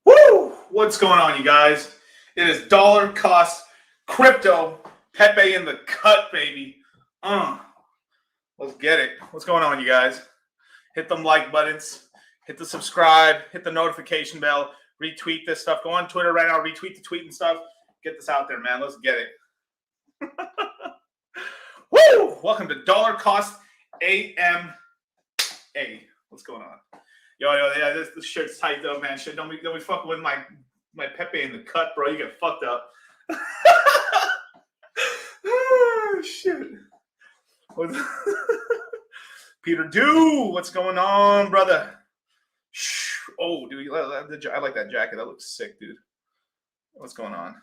Woo! What's going on, you guys? It is dollar cost crypto. Pepe in the cut, baby. Let's get it. What's going on, you guys? Hit them like buttons. Hit the subscribe. Hit the notification bell. Retweet this stuff. Go on Twitter right now. Retweet the tweet and stuff. Get this out there, man. Let's get it. Woo! Welcome to Dollar Cost AMA. What's going on? Yo, yeah, this shirt's tight though, man. Shit, don't be fucking with my Pepe in the cut, bro. You get fucked up. Oh, shit. Peter Do, what's going on, brother? Oh, dude, I like that jacket. That looks sick, dude. What's going on?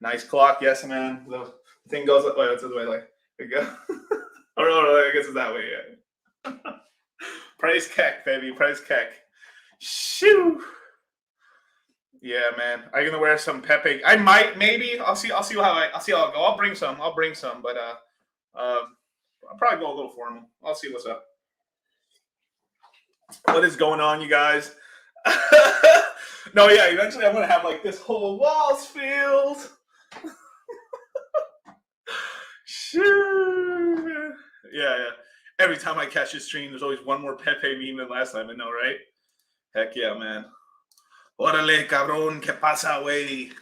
Nice clock, yes, man. The thing goes up. Wait, it's the way. Like, there you go. Oh, no, I guess it's that way. Yeah. Praise Keck, baby. Praise Keck. Shoo. Yeah, man. Are you gonna wear some Pepe? I might, maybe. I'll see how I'll go. I'll bring some, but I'll probably go a little formal. I'll see what's up. What is going on, you guys? No, yeah, eventually I'm gonna have like this whole walls filled. Shoo. Yeah. Every time I catch a stream, there's always one more Pepe meme than last time. I know, right? Heck yeah, man. Órale, cabrón, ¿qué pasa, güey?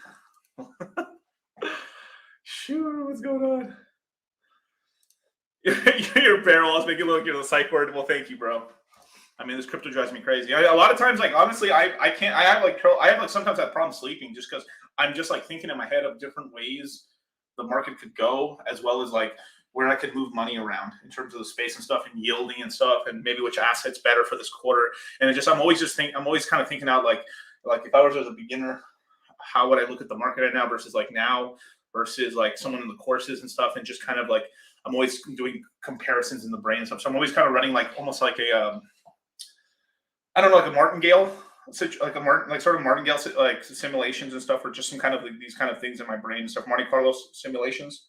Shoot, what's going on? Your barrel, I was making you look like you're the psych word. Well, thank you, bro. I mean, this crypto drives me crazy. A lot of times, like, honestly, I can't. I have like sometimes I have problems sleeping just because I'm just like thinking in my head of different ways the market could go, as well as like where I could move money around in terms of the space and stuff and yielding and stuff, and maybe which asset's better for this quarter. And I'm always kind of thinking out like if I was as a beginner, how would I look at the market right now versus like now versus like someone in the courses and stuff, and just kind of like I'm always doing comparisons in the brain and stuff. So I'm always kind of running like almost like a I don't know, like a martingale, like sort of martingale like simulations and stuff, or just some kind of like these kind of things in my brain and stuff, Monte Carlo simulations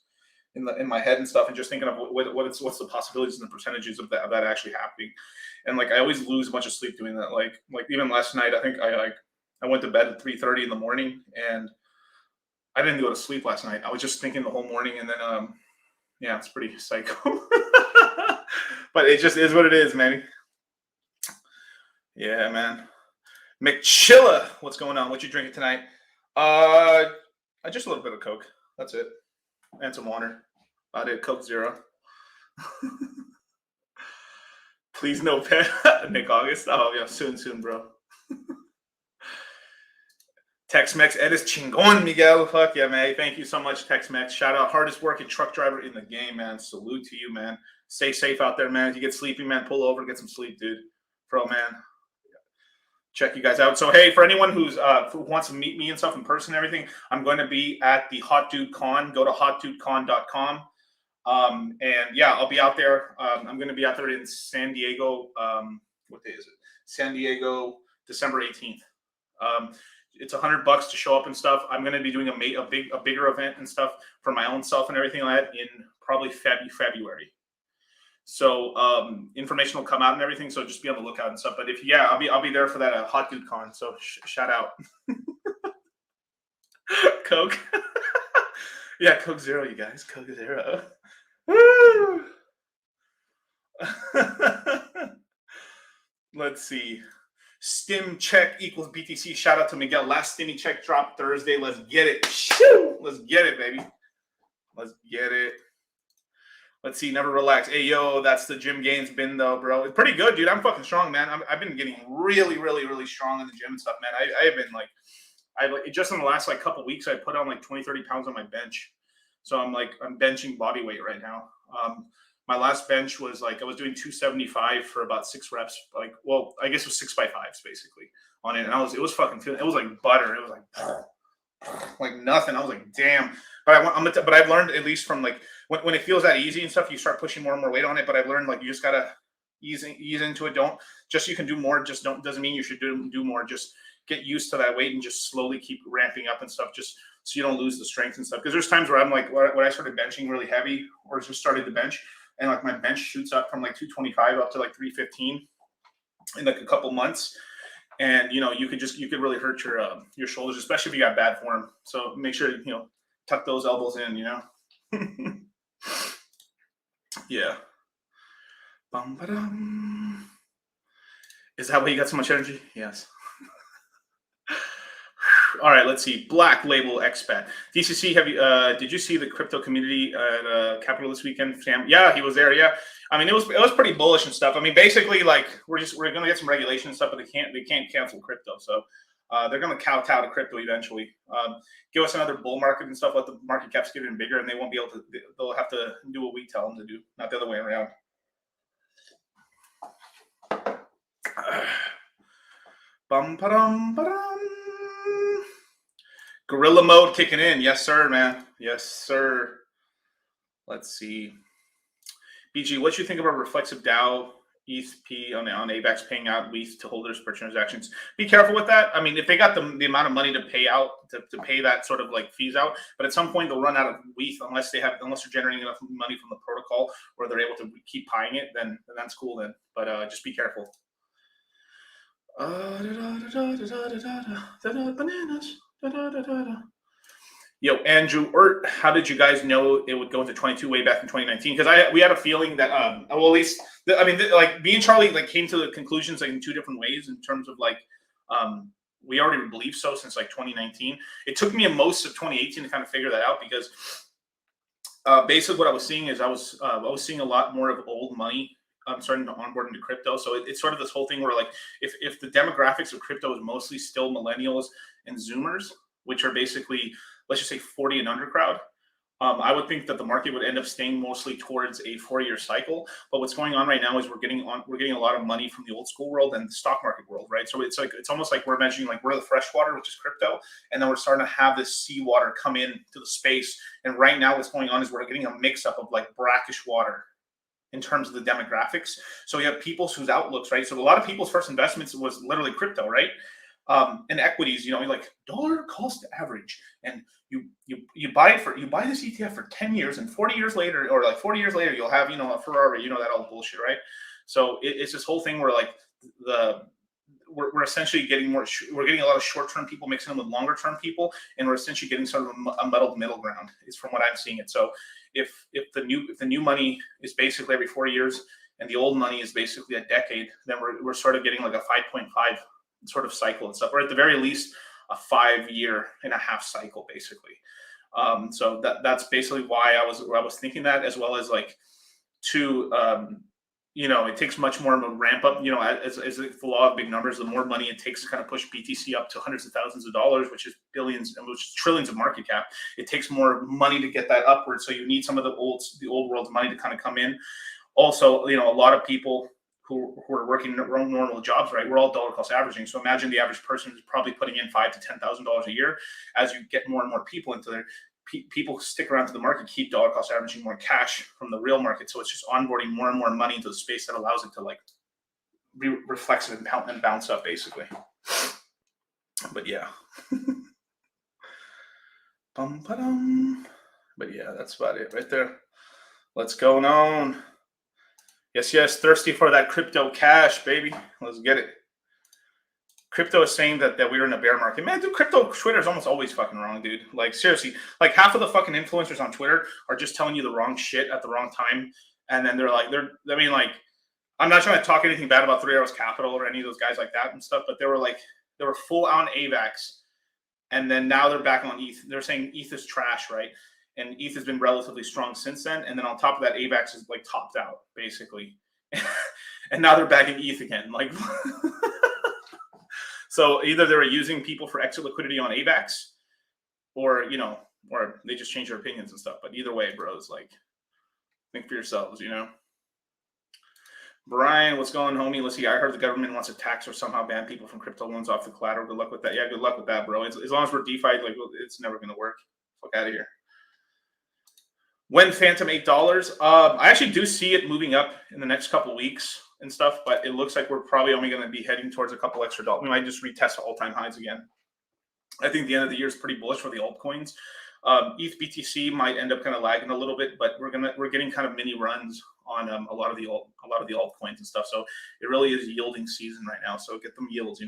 in my head and stuff, and just thinking of what's the possibilities and the percentages of that actually happening. And like I always lose a bunch of sleep doing that. Like even last night, I think I went to bed at 3:30 in the morning, and I didn't go to sleep last night. I was just thinking the whole morning, and then yeah, it's pretty psycho. But it just is what it is, man. Yeah, man. McChilla, what's going on? What you drinking tonight? Just a little bit of Coke. That's it, and some water. I did Coke Zero. Please no pet. Nick August. Oh yeah, soon, bro. Tex-Mex Ed is chingon, Miguel. Fuck yeah, man. Thank you so much, Tex-Mex. Shout out, hardest working truck driver in the game, man. Salute to you, man. Stay safe out there, man. If you get sleepy, man, pull over, get some sleep, dude. Bro, man. Check you guys out. So hey, for anyone who wants to meet me and stuff in person and everything, I'm going to be at the Hot Dude Con. Go to hotdudecon.com. And yeah, I'll be out there. I'm going to be out there in San Diego. What day is it? San Diego, December 18th. It's $100 to show up and stuff. I'm going to be doing a bigger event and stuff for my own self and everything like that in probably February. So information will come out and everything. So just be on the lookout and stuff. But I'll be there for that Hot Dude Con. So shout out. Coke. Yeah, Coke Zero, you guys. Coke Zero. Woo! Let's see. Stim check equals BTC. Shout out to Miguel. Last stimmy check dropped Thursday. Let's get it. Shoo! Let's get it, baby. Let's get it. Let's see. Never relax. Hey, yo, that's the Gym Gains bin, though, bro. It's pretty good, dude. I'm fucking strong, man. I've been getting really, really, really strong in the gym and stuff, man. I have been like, just in the last like couple weeks, I put on like 20, 30 pounds on my bench. So I'm benching body weight right now. My last bench was like, I was doing 275 for about 6 reps. Like, well, I guess it was 6x5s basically on it. And it was fucking feeling, it was like butter. It was like nothing. I was like, damn. But I've learned, at least from like, when it feels that easy and stuff, you start pushing more and more weight on it. But I've learned like, you just got to ease into it. You can do more. Just doesn't mean you should do more. Just get used to that weight and just slowly keep ramping up and stuff. Just so you don't lose the strength and stuff. Because there's times where I'm like, when I started benching really heavy or just started to bench, and like my bench shoots up from like 225 up to like 315 in like a couple months. And, you know, you could really hurt your shoulders, especially if you got bad form. So make sure, you know, tuck those elbows in, you know? Yeah. Bum-ba-dum. Is that why you got so much energy? Yes. All right, let's see. Black Label Expat. DCC, did you see the crypto community at Capital this weekend? Sam? Yeah, he was there. Yeah, I mean, it was pretty bullish and stuff. I mean, basically, like we're gonna get some regulation and stuff, but they can't cancel crypto. So they're gonna kowtow to crypto eventually. Give us another bull market and stuff. Let the market caps get even bigger, and they won't be able to. They'll have to do what we tell them to do, not the other way around. Bum-ba-dum-ba-dum. Gorilla mode kicking in. Yes, sir, man. Yes, sir. Let's see. BG, what do you think about reflexive DAO ETH on AVAX paying out ETH to holders per transactions? Be careful with that. I mean, if they got the amount of money to pay out, to pay that sort of like fees out, but at some point they'll run out of ETH unless they're generating enough money from the protocol where they're able to keep buying it, then that's cool then. But just be careful. Bananas. Yo, Andrew Ert, how did you guys know it would go into 22 way back in 2019? Because we had a feeling that, well, at least, like me and Charlie like came to the conclusions like in 2 different ways in terms of like, we already believed so since like 2019. It took me most of 2018 to kind of figure that out because basically what I was seeing is I was seeing a lot more of old money starting to onboard into crypto. So it's sort of this whole thing where like if the demographics of crypto is mostly still millennials and Zoomers, which are basically, let's just say 40 and under crowd, I would think that the market would end up staying mostly towards a 4-year cycle. But what's going on right now is we're getting a lot of money from the old school world and the stock market world, right? So it's almost like we're imagining like we're the freshwater, which is crypto, and then we're starting to have this seawater come in to the space. And right now, what's going on is we're getting a mix up of like brackish water in terms of the demographics. So you have people whose outlooks, right? So a lot of people's first investments was literally crypto, right? And equities, like dollar cost average, and you buy this ETF for 10 years, and 40 years later, or like 40 years later, you'll have a Ferrari, that all bullshit, right? So it's this whole thing where like we're essentially getting we're getting a lot of short-term people mixing in with longer-term people, and we're essentially getting sort of a muddled middle ground, is from what I'm seeing it. So if the new money is basically every 4 years, and the old money is basically a decade, then we're sort of getting like a 5.5 sort of cycle and stuff, or at the very least a 5.5-year cycle, basically. So that's basically why I was thinking that, as well as like it takes much more of a ramp up, as the law of big numbers, the more money it takes to kind of push BTC up to hundreds of thousands of dollars, which is billions, and which is trillions of market cap. It takes more money to get that upward. So you need some of the old world's money to kind of come in. Also, a lot of people who are working normal jobs, right? We're all dollar cost averaging. So imagine the average person is probably putting in $5,000 to $10,000 a year. As you get more and more people into there, people who stick around to the market keep dollar cost averaging more cash from the real market. So it's just onboarding more and more money into the space that allows it to like be reflexive and bounce up, basically. But yeah. But yeah, that's about it right there. What's going on? Yes, thirsty for that crypto cash, baby. Let's get it. Crypto is saying that we're in a bear market. Man, dude, crypto Twitter is almost always fucking wrong, dude. Like, seriously, like half of the fucking influencers on Twitter are just telling you the wrong shit at the wrong time. And then I'm not trying to talk anything bad about 3 Hours Capital or any of those guys like that and stuff, but they were full on AVAX. And then now they're back on ETH. They're saying ETH is trash, right? And ETH has been relatively strong since then. And then on top of that, AVAX is like topped out, basically. And now they're back in ETH again. Like, so either they were using people for extra liquidity on AVAX, or they just change their opinions and stuff. But either way, bros, like, think for yourselves, Brian, what's going on, homie? Let's see. I heard the government wants to tax or somehow ban people from crypto loans off the collateral. Good luck with that. Yeah, good luck with that, bro. As long as we're DeFi, like, it's never going to work. Fuck out of here. When Phantom $8, I actually do see it moving up in the next couple weeks and stuff, but it looks like we're probably only going to be heading towards a couple extra dollars. We might just retest all-time highs again. I think the end of the year is pretty bullish for the altcoins. ETH BTC might end up kind of lagging a little bit, but we're getting kind of mini runs on a lot of the altcoins and stuff. So it really is yielding season right now. So get them yields,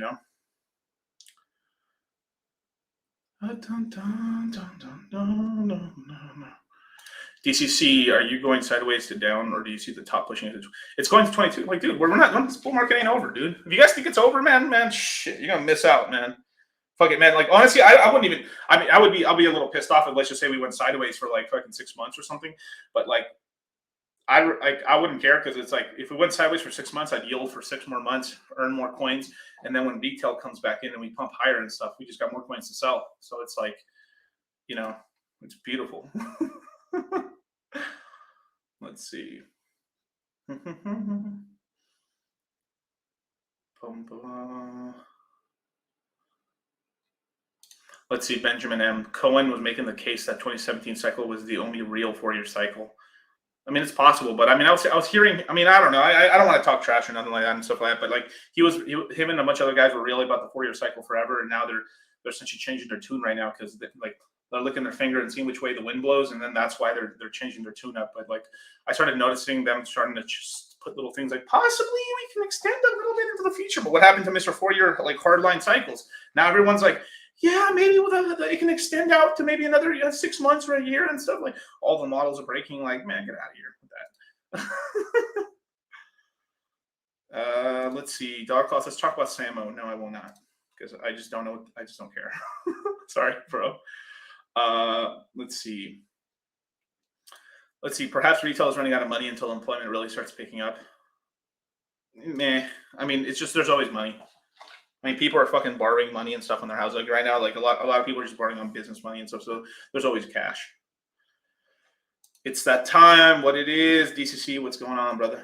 DCC, are you going sideways to down, or do you see the top pushing it? It's going to 22. Like, dude, we're not. This bull market ain't over, dude. If you guys think it's over, man, shit, you're gonna miss out, man. Fuck it, man. Like, honestly, I wouldn't even. I mean, I'll be a little pissed off if, let's just say, we went sideways for like fucking 6 months or something. But like, I wouldn't care, because it's like, if we went sideways for 6 months, I'd yield for 6 more months, earn more coins, and then when retail comes back in and we pump higher and stuff, we just got more coins to sell. So it's like, it's beautiful. Let's see. Let's see. Benjamin M. Cohen was making the case that 2017 cycle was the only real 4-year cycle. I mean, it's possible, but I mean, I was hearing. I mean, I don't know. I don't want to talk trash or nothing like that and stuff like that. But like, him and a bunch of other guys were really about the 4-year cycle forever, and now they're essentially changing their tune right now, because they're licking their finger and seeing which way the wind blows, and then that's why they're changing their tune up. But like, I started noticing them starting to just put little things like, possibly we can extend a little bit into the future. But what happened to Mr. 4-year like hardline cycles? Now everyone's like, yeah, maybe it can extend out to maybe another 6 months or a year and stuff. Like, all the models are breaking. Like, man, get out of here with that. Let's see. Dog calls. Let's talk about Samo. No, I will not, because I just don't know. I just don't care. Sorry, bro. Let's see. Perhaps retail is running out of money until employment really starts picking up. meh. I mean, it's just there's always money. I mean, people are fucking borrowing money and stuff on their house. Like right now, like a lot of people are just borrowing on business money and stuff. So there's always cash. It's that time. What it is, DCC. What's going on, brother?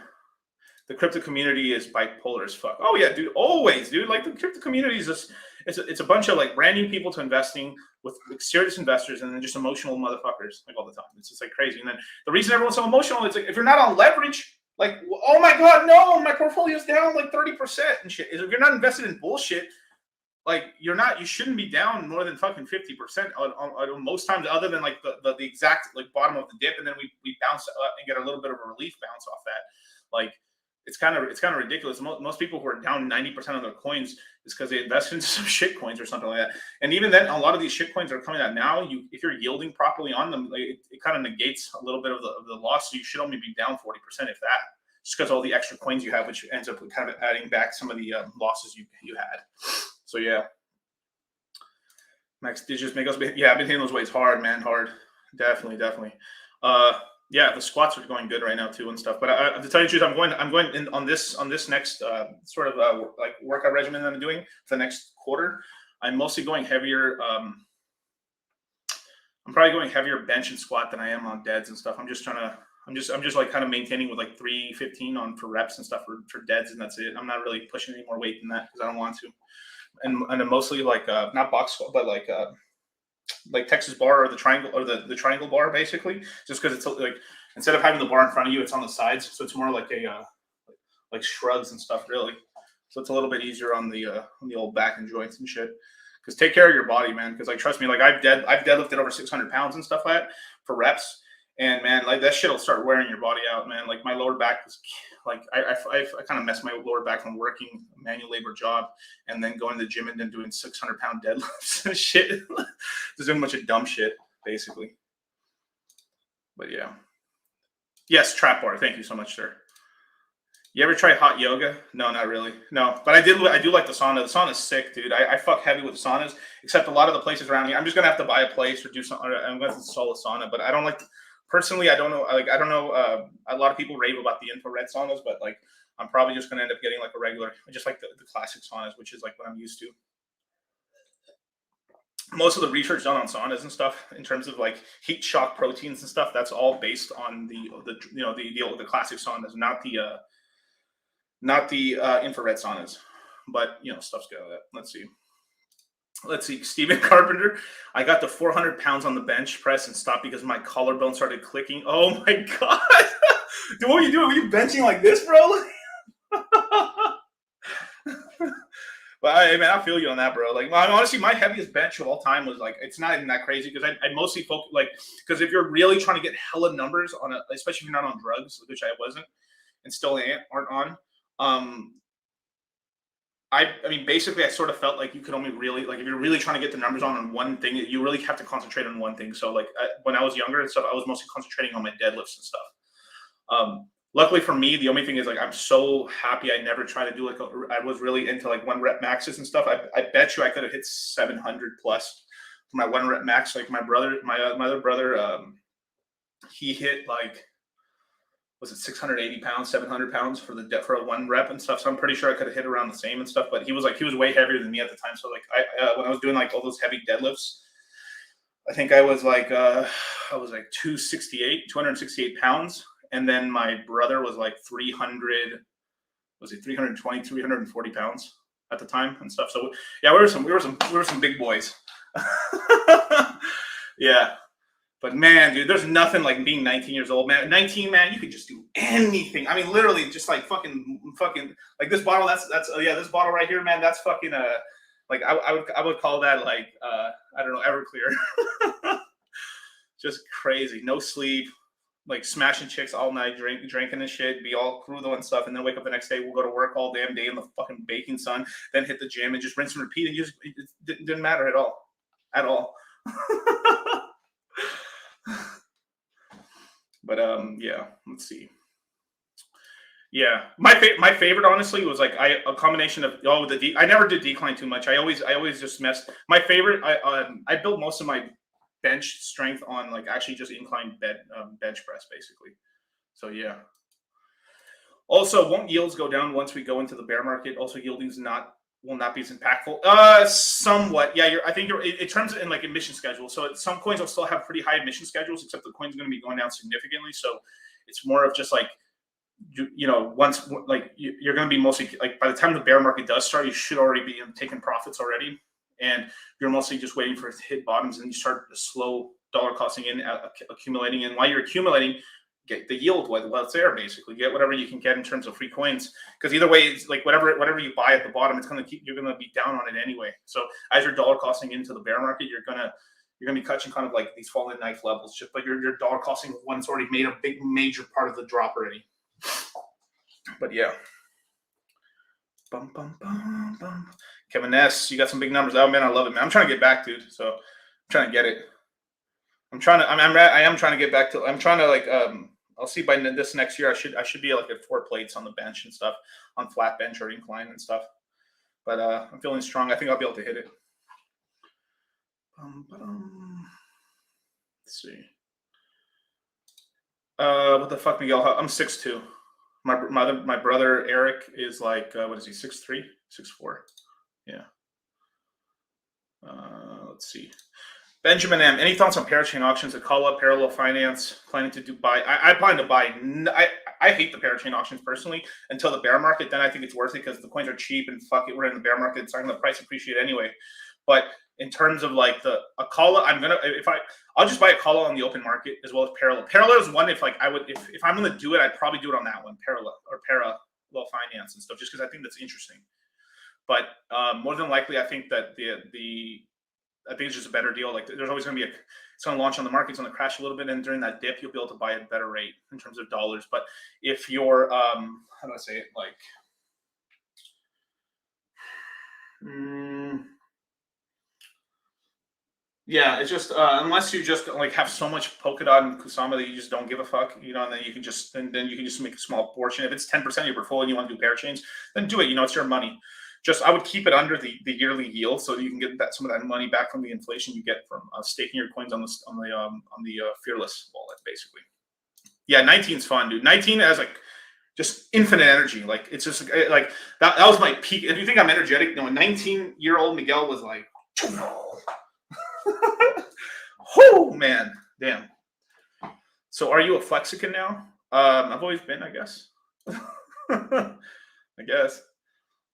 The crypto community is bipolar as fuck. Oh yeah, dude. Always, dude. Like the crypto community is just it's a bunch of like brand new people to investing with like, serious investors and then just emotional motherfuckers like all the time. It's just like crazy. And then the reason everyone's so emotional is like if you're not on leverage, like oh my god, no, my portfolio's down like 30% and shit. If you're not invested in bullshit, like you're not, you shouldn't be down more than fucking 50% on most times, other than like the exact like bottom of the dip, and then we bounce up and get a little bit of a relief bounce off that. Like it's kind of ridiculous. Most people who are down 90% of their coins is because they invested in some shit coins or something like that. And even then, a lot of these shit coins are coming out now. If you're yielding properly on them, like, it kind of negates a little bit of the loss. So you should only be down 40% if that, just because all the extra coins you have, which ends up kind of adding back some of the losses you had. So yeah, Max Digits make us. Yeah, I've been hitting those weights hard, man, hard. Definitely. Yeah, the squats are going good right now too and stuff. But to tell you the truth, I'm going in on this next sort of like workout regimen that I'm doing for the next quarter. I'm mostly going heavier. I'm probably going heavier bench and squat than I am on deads and stuff. I'm just like kind of maintaining with like 315 on for reps and stuff for deads, and that's it. I'm not really pushing any more weight than that because I don't want to. And I'm mostly like not box squat, but like Texas bar or the triangle or the triangle bar, basically, just because it's like instead of having the bar in front of you, it's on the sides, so it's more like a like shrugs and stuff, really. So it's a little bit easier on the old back and joints and shit. Because take care of your body, man. Because like trust me, like I've deadlifted over 600 pounds and stuff like that for reps. And man, like that shit will start wearing your body out, man. Like my lower back was like I kind of messed my lower back from working a manual labor job and then going to the gym and then doing 600-pound deadlifts and shit. Just doing a bunch of dumb shit, basically. But yeah. Yes, trap bar. Thank you so much, sir. You ever try hot yoga? No, not really. No, but I do like the sauna. The sauna's sick, dude. I fuck heavy with saunas, except a lot of the places around here. I'm just gonna have to buy a place or do something. I'm gonna install a sauna, but I don't like. Personally, I don't know. Like, I don't know. A lot of people rave about the infrared saunas, but like, I'm probably just going to end up getting like a regular, just like the classic saunas, which is like what I'm used to. Most of the research done on saunas and stuff, in terms of like heat shock proteins and stuff, that's all based on the classic saunas, not the infrared saunas. But stuff's good. Let's see, Stephen Carpenter. I got the 400 pounds on the bench press and stopped because my collarbone started clicking. Oh my god, dude, what are you doing? Were you benching like this, bro? But man, I feel you on that, bro. Like, honestly, my heaviest bench of all time was like, it's not even that crazy because I mostly focus like, because if you're really trying to get hella numbers on a, especially if you're not on drugs, which I wasn't, and still aren't on, I mean, basically, I sort of felt like you could only really, like, if you're really trying to get the numbers on one thing, you really have to concentrate on one thing. So, like, when I was younger and stuff, I was mostly concentrating on my deadlifts and stuff. Luckily for me, the only thing is, like, I'm so happy I never tried to do, like, I was really into, like, 1 rep maxes and stuff. I bet you I could have hit 700 plus for my 1 rep max. Like, my other brother, he hit, like, was it 680 pounds, 700 pounds for a 1 rep and stuff. So I'm pretty sure I could have hit around the same and stuff, but he was way heavier than me at the time. So like when I was doing like all those heavy deadlifts, I think I was like 268 pounds. And then my brother was like 320, 340 pounds at the time and stuff. So yeah, we were some big boys. Yeah. But man, dude, there's nothing like being 19 years old, man. 19, man, you could just do anything. I mean, literally, just like fucking like this bottle. That's this bottle right here, man. That's fucking like I would call that like I don't know, Everclear. Just crazy, no sleep, like smashing chicks all night, drinking and shit, be all crudo and stuff, and then wake up the next day. We'll go to work all damn day in the fucking baking sun, then hit the gym and just rinse and repeat. And it didn't matter at all. But yeah, let's see. Yeah, my favorite honestly was like a combination of I never did decline too much. I always just messed. My favorite, I built most of my bench strength on like actually just incline bench press basically. So yeah. Also, won't yields go down once we go into the bear market? Also, yielding will not be as impactful. Somewhat, yeah. I think it terms in like emission schedules. So some coins will still have pretty high emission schedules, except the coin's going to be going down significantly. So it's more of just like once like you're going to be mostly like by the time the bear market does start, you should already be taking profits already, and you're mostly just waiting for it to hit bottoms, and you start the slow dollar costing in, accumulating. And while you're accumulating, get the yield while it's there. Basically, get whatever you can get in terms of free coins, because either way, it's like whatever you buy at the bottom, it's going to you're going to be down on it anyway. So as you're dollar costing into the bear market, you're going to be catching kind of like these falling knife levels, just but your dollar costing one it's already made a big major part of the drop already. But yeah. Bum, bum, bum, bum. Kevin S, you got some big numbers. Oh man, I love it, man. I'm trying to get back, dude. So I'm trying to get it. I am trying to get back to. I'm trying to like. I'll see by this next year. I should be like at 4 plates on the bench and stuff, on flat bench or incline and stuff. But I'm feeling strong. I think I'll be able to hit it. Let's see. What the fuck, Miguel? I'm 6'2". My brother Eric is like what is he, 6'3", 6'4"? Yeah. Let's see. Benjamin M. Any thoughts on Parachain auctions? A call up parallel finance. Planning to buy? I plan to buy. I hate the Parachain auctions personally until the bear market. Then I think it's worth it because the coins are cheap and fuck it, we're in the bear market. It's not going to price appreciate anyway. But in terms of like a call up, I'll just buy a call on the open market as well as parallel. Parallel is one if I'm going to do it, I'd probably do it on that one, parallel finance and stuff, just because I think that's interesting. But more than likely, I think that I think it's just a better deal. Like there's always going to be it's going to launch on the market, it's going to crash a little bit, and during that dip, you'll be able to buy at a better rate in terms of dollars. But if you're, how do I say it? Like, yeah, it's just unless you just like have so much Polkadot and Kusama that you just don't give a fuck, and then you can just make a small portion. If it's 10% of your portfolio and you want to do Parachains, then do it. It's your money. Just I would keep it under the yearly yield so you can get some of that money back from the inflation you get from staking your coins on the Fearless wallet, basically. Yeah, 19 is fun, dude. 19 has like just infinite energy. Like it's just like that was my peak. If you think I'm energetic, a 19-year-old Miguel was like, oh man, damn. So are you a Flexican now? I've always been, I guess. I guess.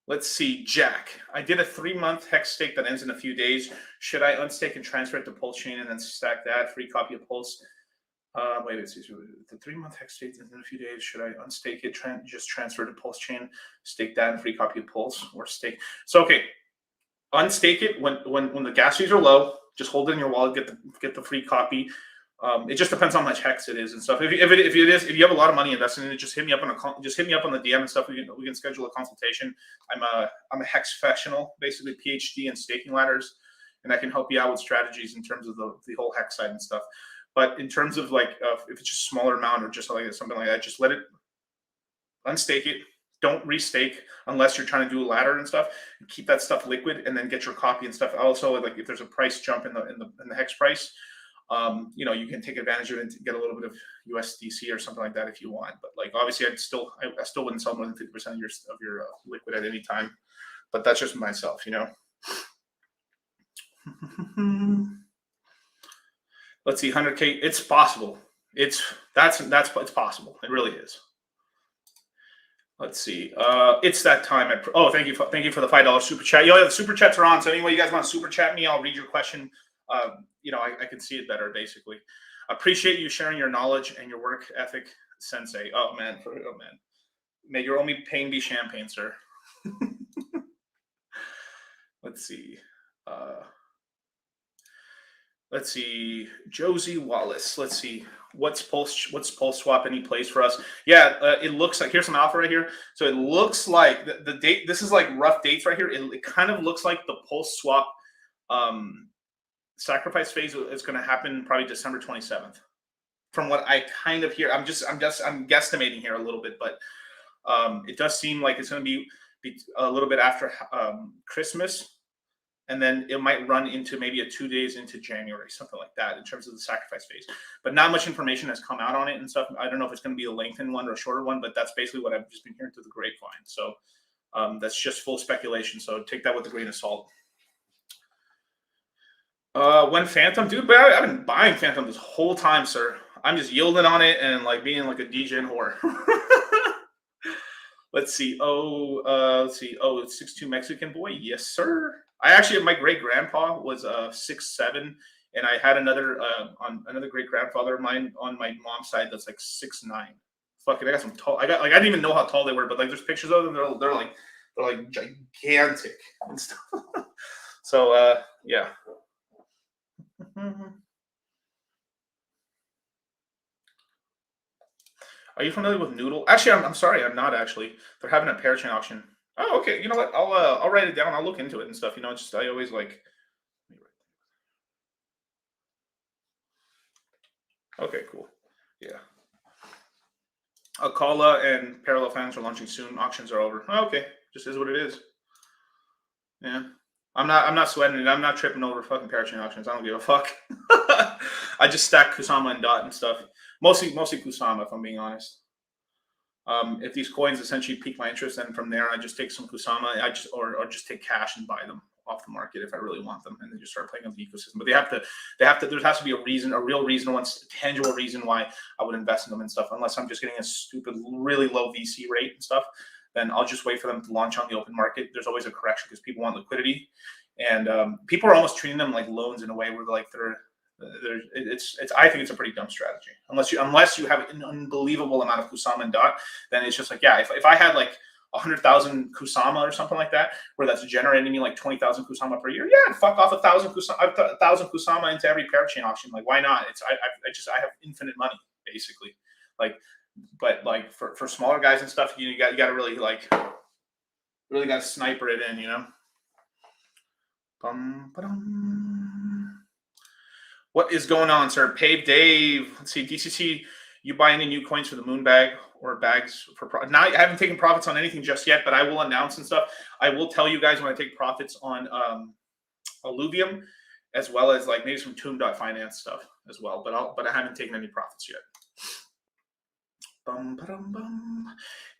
Let's see, Jack. I did a 3-month hex stake that ends in a few days. Should I unstake and transfer it to pulsechain and then stack that? Free copy of Pulse. Wait, let's see. The 3-month hex stake ends in a few days. Should I unstake it, just transfer to pulsechain, stake that, and free copy of Pulse, or stake? So okay, unstake it when the gas fees are low. Just hold it in your wallet. Get the free copy. It just depends how much hex it is and stuff. If you have a lot of money invested in it, just hit me up on the DM and stuff. We can schedule a consultation. I'm a hex professional, basically PhD in staking ladders, and I can help you out with strategies in terms of the whole hex side and stuff. But in terms of like if it's just a smaller amount or just like something like that, just let it unstake it. Don't restake unless you're trying to do a ladder and stuff. Keep that stuff liquid and then get your copy and stuff. Also, like if there's a price jump in the hex price, you can take advantage of it and get a little bit of USDC or something like that if you want. But like obviously, I still wouldn't sell more than 50% of your liquid at any time. But that's just myself, Let's see, 100K. It's possible. It's possible. It really is. Let's see. It's that time. Thank you for the $5 super chat. The super chats are on. So anyway, you guys want to super chat me? I'll read your question. I can see it better, basically. Appreciate you sharing your knowledge and your work ethic, Sensei. Oh man. May your only pain be champagne, sir. Let's see. Josie Wallace. Let's see. What's Pulse Swap any place for us? Yeah, it looks like here's some alpha right here. So it looks like the date. This is like rough dates right here. It kind of looks like the Pulse Swap sacrifice phase is going to happen probably December 27th. From what I kind of hear, I'm guesstimating here a little bit, but it does seem like it's going to be a little bit after Christmas. and then it might run into maybe a 2 days into January, something like that, in terms of the sacrifice phase. But not much information has come out on it and stuff. I don't know if it's going to be a lengthened one or a shorter one, but that's basically what I've just been hearing through the grapevine. So that's just full speculation. So take that with a grain of salt. When Phantom, dude, but I've been buying Phantom this whole time, sir. I'm just yielding on it and like being like a DJ whore. Let's see. Let's see. Oh, it's 6'2" Mexican boy. Yes, sir. I actually, my great grandpa was 6'7", and I had another great grandfather of mine on my mom's side that's like 6'9". Fuck it, I got some tall. I didn't even know how tall they were, but like there's pictures of them. They're like gigantic and stuff. So yeah. Are you familiar with Noodle? Actually, I'm sorry, I'm not actually. They're having a Parachain auction. Oh, okay. You know what? I'll write it down. I'll look into it and stuff. You know, it's just I always like. Okay, cool. Yeah. Akala and Parallel Fans are launching soon. Auctions are over. Oh, okay, just is what it is. Yeah. I'm not sweating it. I'm not tripping over fucking Parachain auctions. I don't give a fuck. I just stack Kusama and Dot and stuff. Mostly Kusama, if I'm being honest. If these coins essentially pique my interest, then from there I just take some Kusama. Or just take cash and buy them off the market if I really want them, and then just start playing on the ecosystem. But there has to be a reason, a real reason, a tangible reason why I would invest in them and stuff. Unless I'm just getting a stupid, really low VC rate and stuff, then I'll just wait for them to launch on the open market. There's always a correction because people want liquidity, and people are almost treating them like loans in a way where like I think it's a pretty dumb strategy. Unless you have an unbelievable amount of Kusama and Dot, then it's just like, yeah, if I had like 100,000 Kusama or something like that, where that's generating me like 20,000 Kusama per year, yeah, I'd fuck off 1,000 Kusama into every Parachain auction. Like, why not? I have infinite money basically. Like, but like for smaller guys and stuff, you got to really got to sniper it in, you know. What is going on, sir? Pave Dave. Let's see. DCC, you buy any new coins for the moon bag or bags for profit? Now, I haven't taken profits on anything just yet, but I will announce and stuff. I will tell you guys when I take profits on Illuvium, as well as like maybe some Tomb.finance stuff as well. But I haven't taken any profits yet.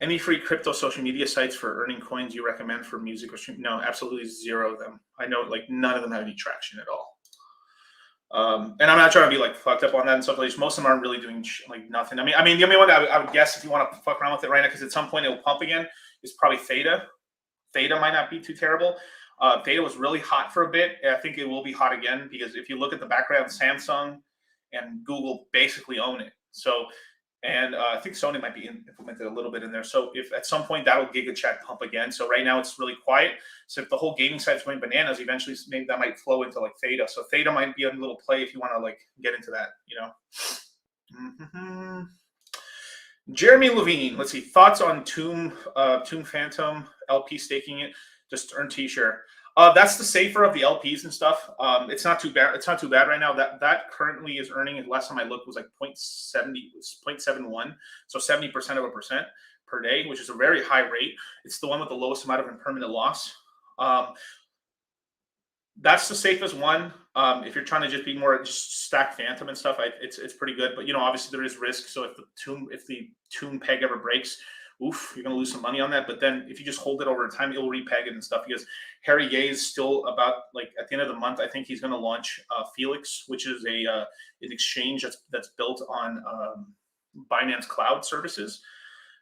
Any free crypto social media sites for earning coins you recommend for music or stream? No, absolutely zero of them. I know like none of them have any traction at all. And I'm not trying to be like fucked up on that and stuff. Like most of them aren't really doing like nothing. I mean, the only one I would guess if you want to fuck around with it right now, because at some point it will pump again, is probably Theta. Theta might not be too terrible. Theta was really hot for a bit. I think it will be hot again because if you look at the background, Samsung and Google basically own it. So, and I think Sony might be implemented a little bit in there. So if at some point that'll GigaChat pump again. So right now it's really quiet. So if the whole gaming side's going bananas, eventually maybe that might flow into like Theta. So Theta might be a little play if you want to like get into that, you know. Jeremy Levine, let's see, thoughts on Tomb Phantom LP staking it just to earn T-share. That's the safer of the LPs and stuff. It's not too bad. It's not too bad right now. That currently is earning. And last time I looked was like 0.71, so 70% per day, which is a very high rate. It's the one with the lowest amount of impermanent loss. That's the safest one. If you're trying to just be more just stack Phantom and stuff, it's pretty good. But you know, obviously there is risk. So if the tomb peg ever breaks, oof, you're gonna lose some money on that. But then if you just hold it over time, it'll repeg it and stuff. Because Harry Ye is still about like at the end of the month, I think he's gonna launch Felix, which is an exchange that's built on Binance Cloud Services,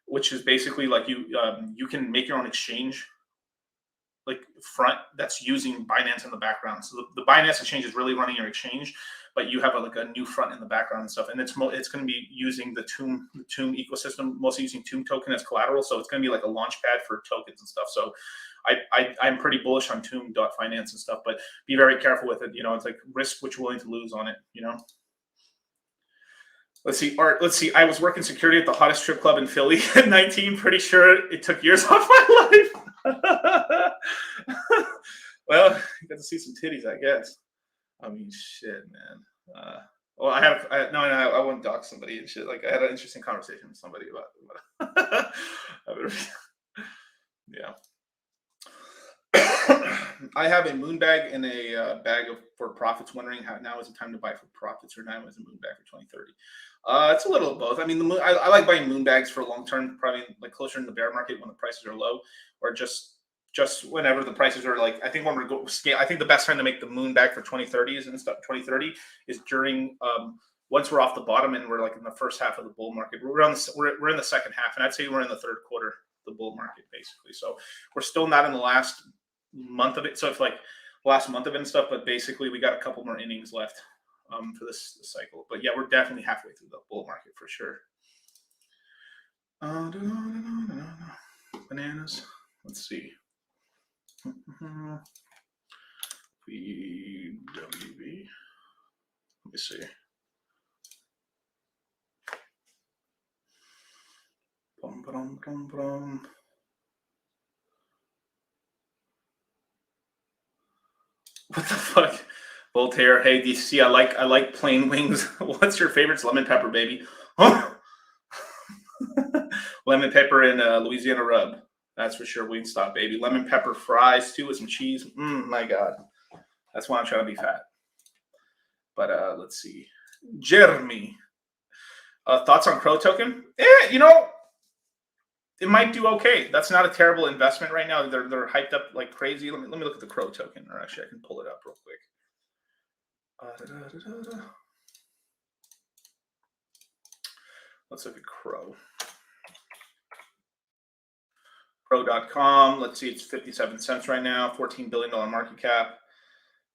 which is basically like you can make your own exchange like front that's using Binance in the background. So the Binance exchange is really running your exchange, but you have a new front in the background and stuff. And it's going to be using the Tomb ecosystem, mostly using Tomb token as collateral. So it's going to be like a launch pad for tokens and stuff. So I'm pretty bullish on Tomb.finance and stuff, but be very careful with it. You know, it's like risk what you're willing to lose on it, you know. Let's see, Art. Let's see. I was working security at the hottest strip club in Philly at 19. Pretty sure it took years off my life. Well, you got to see some titties, I guess. I mean, shit, man. Well, I wouldn't dox somebody and shit. Like, I had an interesting conversation with somebody about it. Yeah. I have a moon bag and a bag for profits. Wondering how now is the time to buy for profits or now is a moon bag for 2030. It's a little of both. I mean, I like buying moon bags for long term, probably like closer in the bear market when the prices are low, or just whenever the prices are like. I think when we're go scale, I think the best time to make the moon bag for 2030s and stuff. 2030 is during once we're off the bottom and we're like in the first half of the bull market. We're in the second half, and I'd say we're in the third quarter of the bull market basically. So we're still not in the last month of it. So it's like last month of it and stuff, but basically we got a couple more innings left for this cycle. But yeah, we're definitely halfway through the bull market for sure. Bananas. Let's see. VWB. Let me see. What the fuck? Voltaire, hey DC, I like plain wings. What's your favorite? It's lemon pepper, baby. Huh? Lemon pepper and Louisiana rub. That's for sure. Wingstop, baby. Lemon pepper fries too with some cheese. My God. That's why I'm trying to be fat. But let's see. Jeremy. Thoughts on Crow token? You know, it might do okay. That's not a terrible investment right now. They're hyped up like crazy. Let me look at the Crow token, or actually I can pull it up real quick. Let's look at Crow. Crow.com. Let's see, it's 57 cents right now. $14 billion market cap.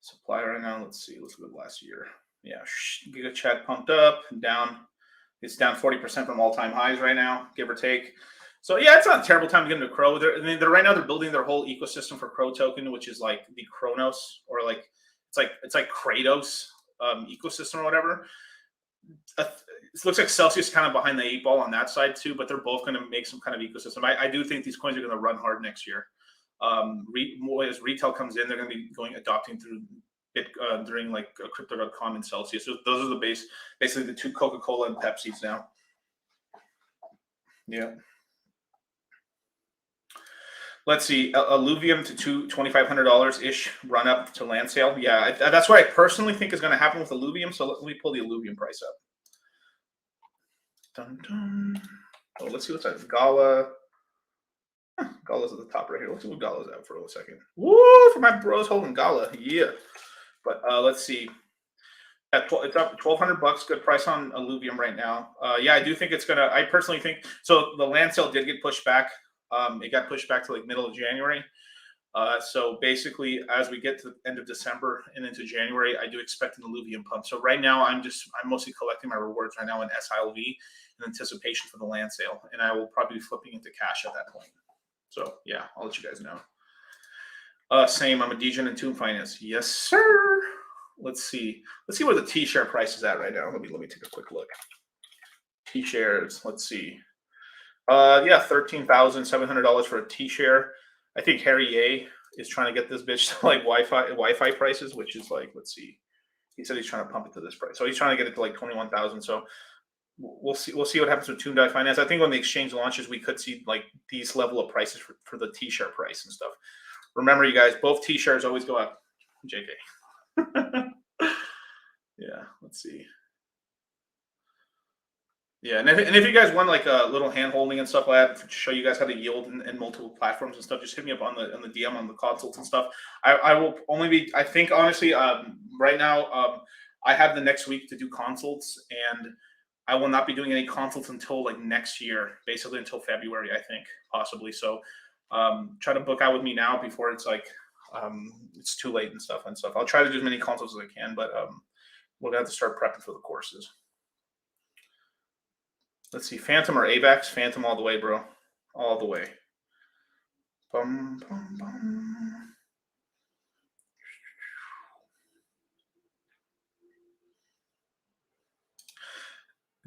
Supply right now. Let's see. Let's look at last year. Yeah, Giga Chat pumped up and down. It's down 40% from all-time highs right now, give or take. So yeah, it's not a terrible time to get into Crow. They're right now they're building their whole ecosystem for Crow token, which is like the Kronos, or like it's like Kratos ecosystem or whatever. It looks like Celsius kind of behind the 8 ball on that side too, but they're both going to make some kind of ecosystem. I do think these coins are going to run hard next year. As retail comes in, they're going to be adopting through during like crypto.com and Celsius. So those are basically the two Coca-Cola and Pepsis now. Yeah. Let's see, Illuvium to $2,500 ish run up to land sale. Yeah, that's what I personally think is going to happen with Illuvium. So let me pull the Illuvium price up. Dun, dun. Oh, let's see what's that. Gala. Gala's at the top right here. Let's see what Gala's at for a second. Woo, for my bros holding Gala. Yeah. But let's see. It's up $1,200. Good price on Illuvium right now. Yeah, I do think it's gonna. I personally think so. The land sale did get pushed back. It got pushed back to like middle of January. So basically, as we get to the end of December and into January, I do expect an Illuvium pump. So right now, I'm mostly collecting my rewards right now in SILV in anticipation for the land sale, and I will probably be flipping into cash at that point. So yeah, I'll let you guys know. Same. I'm a degen in Tomb Finance. Yes, sir. Let's see where the T-share price is at right now. Let me take a quick look. T-shares. Let's see. Yeah, $13,700 for a T-share. I think Harry Ye is trying to get this bitch to like Wi-Fi prices, which is like, let's see. He said he's trying to pump it to this price. So he's trying to get it to like 21,000. So we'll see what happens with Tomb Finance. I think when the exchange launches, we could see like these level of prices for the T-share price and stuff. Remember, you guys, both T-shares always go up. JK. Yeah, let's see. Yeah, and if you guys want like a little hand holding and stuff like that to show you guys how to yield in multiple platforms and stuff, just hit me up on the DM on the consults and stuff. I will only be. I think honestly, right now, I have the next week to do consults, and I will not be doing any consults until like next year, basically until February, I think, possibly. So, try to book out with me now before it's like it's too late and stuff. I'll try to do as many consults as I can, but we're gonna have to start prepping for the courses. Let's see, Phantom or AVAX? Phantom all the way, bro. All the way. Bum, bum, bum.